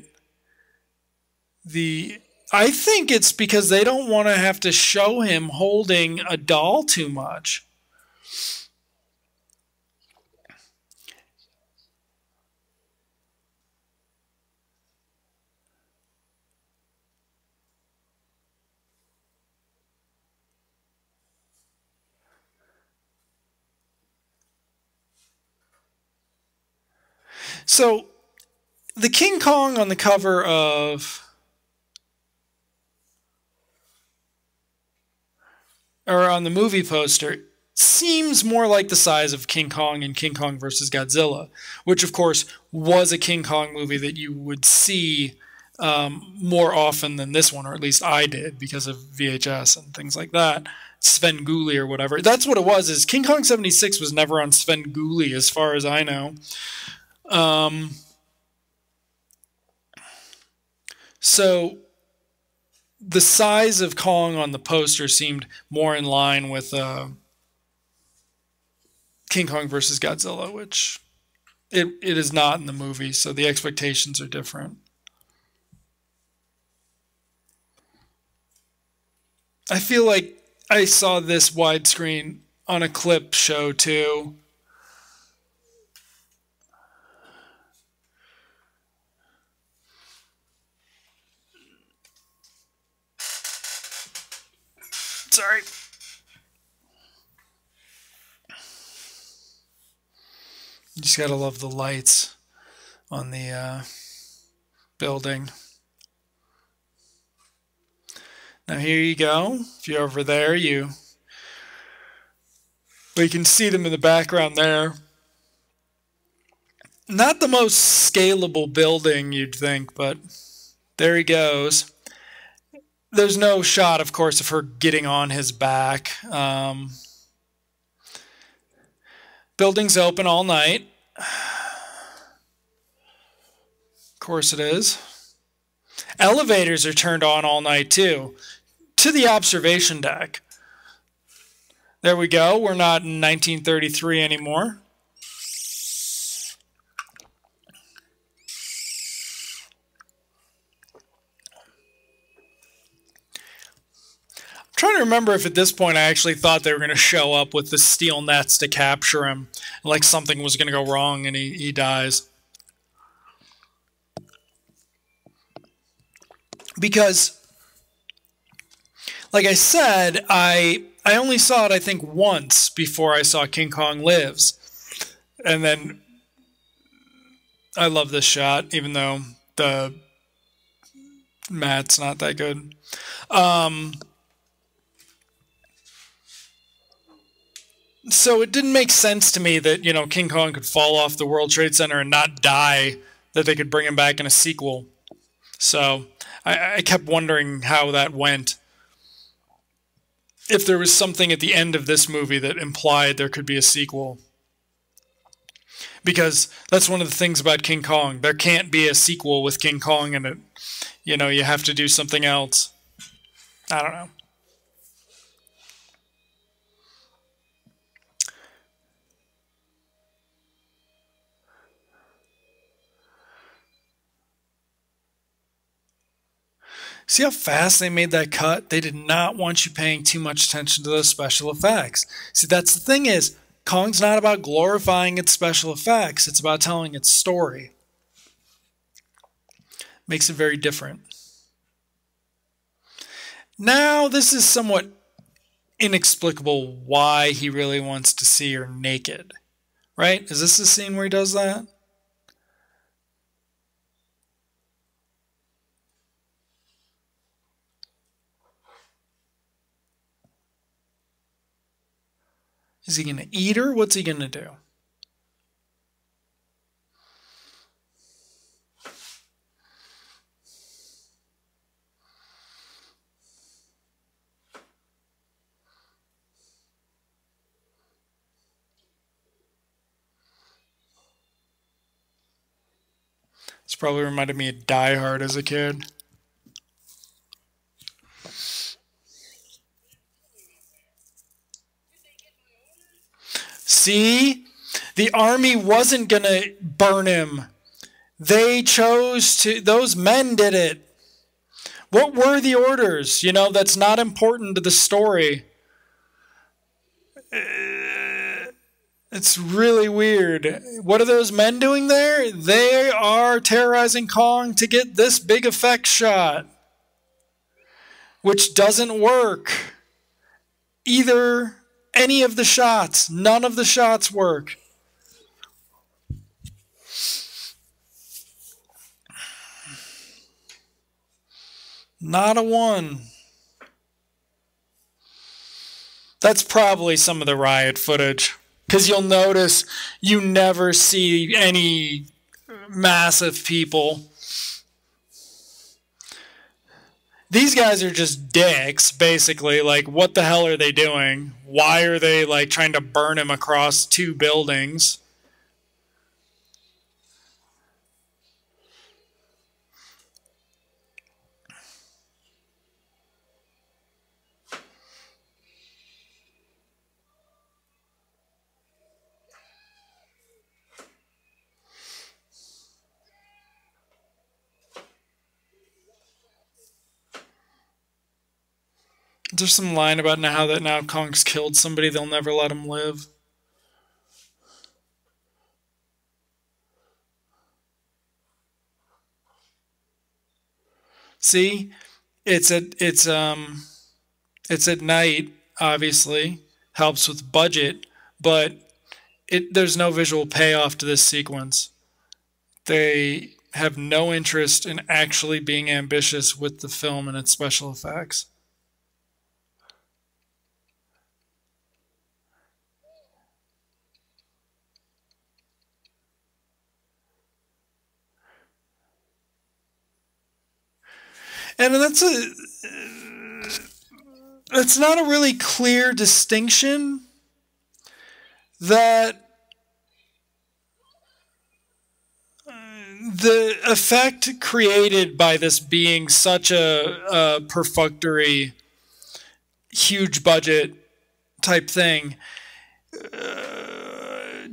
the... I think it's because they don't want to have to show him holding a doll too much. So, the King Kong on the cover of... or on the movie poster seems more like the size of King Kong in King Kong versus Godzilla, which of course was a King Kong movie that you would see more often than this one, or at least I did because of VHS and things like that. Sven Gulli or whatever. That's what it was. Is King Kong 76 was never on Sven Gulli as far as I know. So the size of Kong on the poster seemed more in line with King Kong versus Godzilla, which it is not in the movie, so the expectations are different. I feel like I saw this widescreen on a clip show too. Sorry. You just gotta love the lights on the building. Now here you go. If you're over there, we can see them in the background there. Not the most scalable building you'd think, but there he goes. There's no shot, of course, of her getting on his back. Building's open all night. Of course it is. Elevators are turned on all night too, to the observation deck. There we go. We're not in 1933 anymore. I'm trying to remember if at this point I actually thought they were going to show up with the steel nets to capture him, like something was going to go wrong and he dies. Because, like I said, I only saw it, I think, once before I saw King Kong Lives. And then I love this shot, even though the mat's not that good. So it didn't make sense to me that, King Kong could fall off the World Trade Center and not die, that they could bring him back in a sequel. So I kept wondering how that went. If there was something at the end of this movie that implied there could be a sequel. Because that's one of the things about King Kong. There can't be a sequel with King Kong in it. You have to do something else. I don't know. See how fast they made that cut? They did not want you paying too much attention to those special effects. See, that's the thing is, Kong's not about glorifying its special effects. It's about telling its story. Makes it very different. Now, this is somewhat inexplicable why he really wants to see her naked. Right? Is this the scene where he does that? Is he going to eat her? What's he going to do? This probably reminded me of Die Hard as a kid. See? The army wasn't going to burn him. They chose to, those men did it. What were the orders? That's not important to the story. It's really weird. What are those men doing there? They are terrorizing Kong to get this big effect shot, which doesn't work. Any of the shots. None of the shots work. Not a one. That's probably some of the riot footage. Because you'll notice you never see any massive people. These guys are just dicks, basically. Like, what the hell are they doing? Why are they, trying to burn him across 2 buildings? There's some line about now that now Kong's killed somebody, they'll never let him live. See, it's at night. Obviously, helps with budget, but there's no visual payoff to this sequence. They have no interest in actually being ambitious with the film and its special effects. And that's not a really clear distinction that the effect created by this being such a perfunctory, huge budget type thing,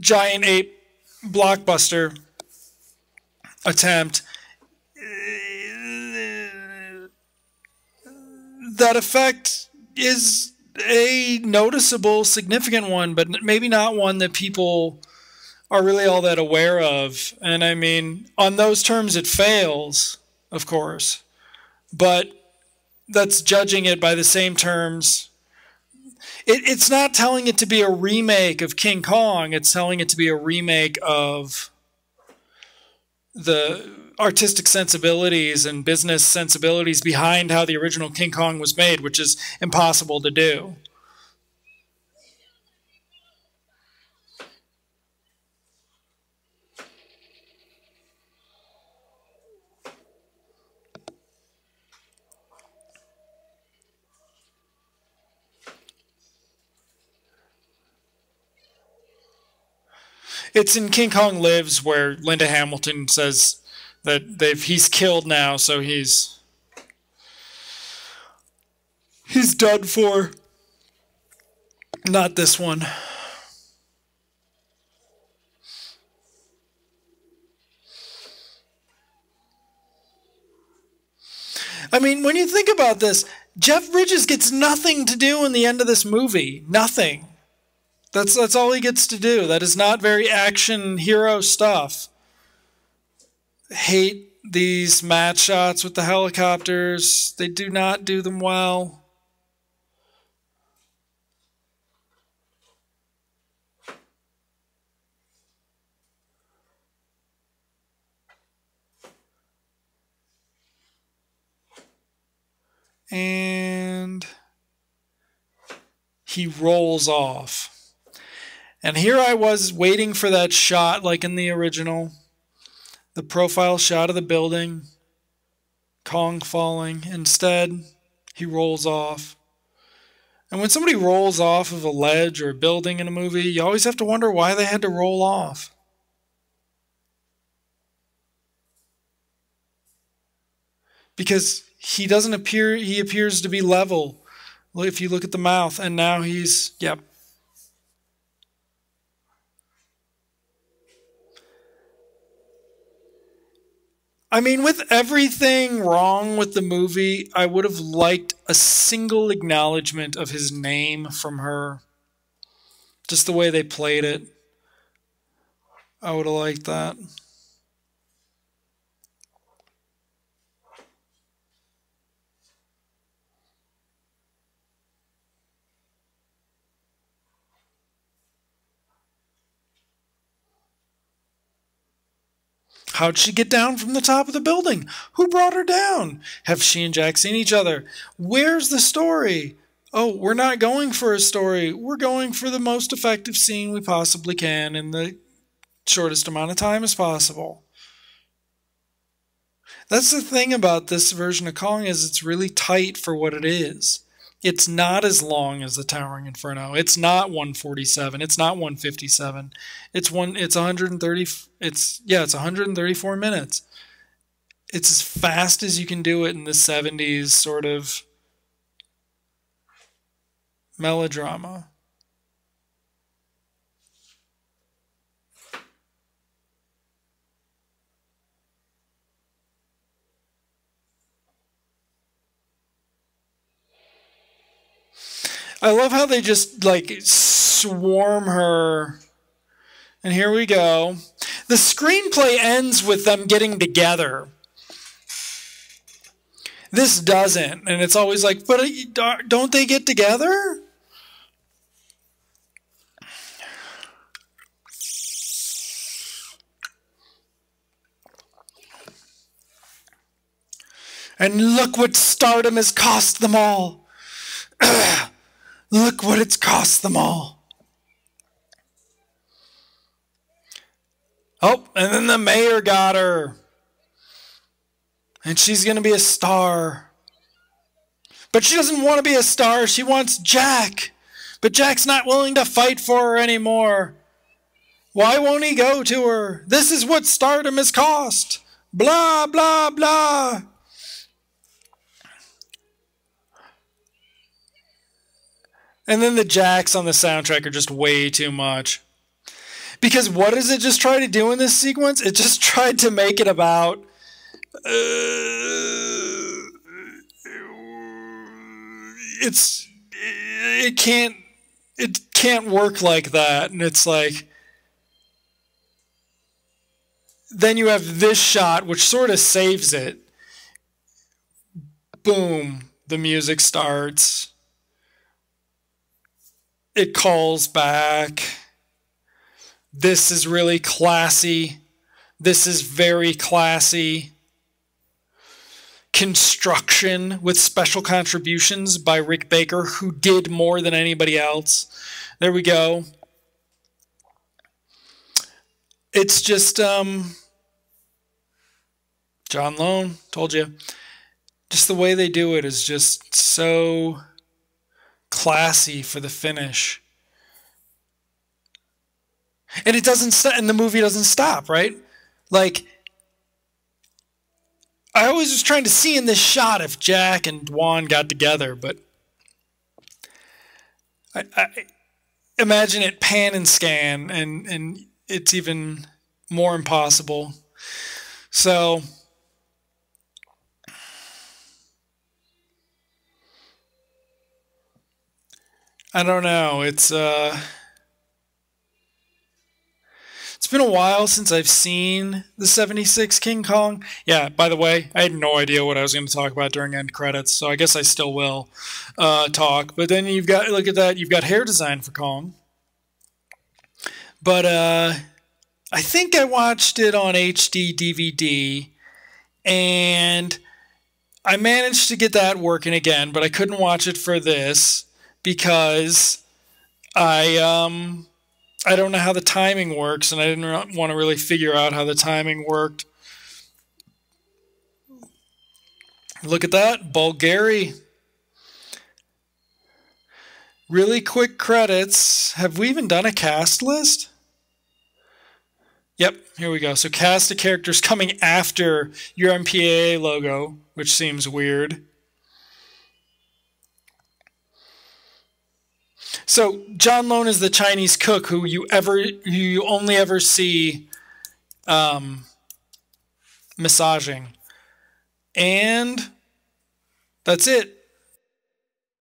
giant ape blockbuster attempt, that effect is a noticeable, significant one, but maybe not one that people are really all that aware of. And I mean, on those terms, it fails, of course, but that's judging it by the same terms. It's not telling it to be a remake of King Kong, it's telling it to be a remake of the artistic sensibilities and business sensibilities behind how the original King Kong was made, which is impossible to do. It's in King Kong Lives where Linda Hamilton says that he's killed now, so he's done for. Not this one. I mean, when you think about this, Jeff Bridges gets nothing to do in the end of this movie. Nothing. That's all he gets to do. That is not very action hero stuff. Hate these match shots with the helicopters. They do not do them well. And he rolls off. And here I was waiting for that shot like in the original. The profile shot of the building. Kong falling. Instead, he rolls off. And when somebody rolls off of a ledge or a building in a movie, you always have to wonder why they had to roll off. Because he doesn't appear, he appears to be level. If you look at the mouth, and now he's, yep. I mean, with everything wrong with the movie, I would have liked a single acknowledgement of his name from her. Just the way they played it. I would have liked that. How'd she get down from the top of the building? Who brought her down? Have she and Jack seen each other? Where's the story? Oh, we're not going for a story. We're going for the most effective scene we possibly can in the shortest amount of time as possible. That's the thing about this version of Kong is it's really tight for what it is. It's not as long as the Towering Inferno. It's not 147. It's not 157. It's 130 it's 134 minutes. It's as fast as you can do it in the 70s sort of melodrama. I love how they just like swarm her. And here we go. The screenplay ends with them getting together. This doesn't. And it's always like, but don't they get together? And look what stardom has cost them all. Look what it's cost them all. Oh, and then the mayor got her. And she's going to be a star. But she doesn't want to be a star. She wants Jack. But Jack's not willing to fight for her anymore. Why won't he go to her? This is what stardom has cost. Blah, blah, blah. And then the Jacks on the soundtrack are just way too much. Because what does it just try to do in this sequence? It just tried to make it about... it can't work like that. And it's like... Then you have this shot, which sort of saves it. Boom. The music starts. It calls back. This is really classy. This is very classy. Construction with special contributions by Rick Baker, who did more than anybody else. There we go. It's just, John Lone, told you. Just the way they do it is just so classy for the finish. And it doesn't, and the movie doesn't stop, right? Like, I always was trying to see in this shot if Jack and Dwan got together, but I imagine it pan and scan, and it's even more impossible. So I don't know. It's been a while since I've seen the 76 King Kong. Yeah, by the way, I had no idea what I was going to talk about during end credits, so I guess I still will talk. But then you've got, look at that, you've got hair design for Kong. But I think I watched it on HD DVD, and I managed to get that working again, but I couldn't watch it for this because I don't know how the timing works, and I didn't want to really figure out how the timing worked. Look at that, Bulgari. Really quick credits. Have we even done a cast list? Yep, here we go. So cast of characters coming after your MPAA logo, which seems weird. So John Lone is the Chinese cook who you only ever see massaging, and that's it.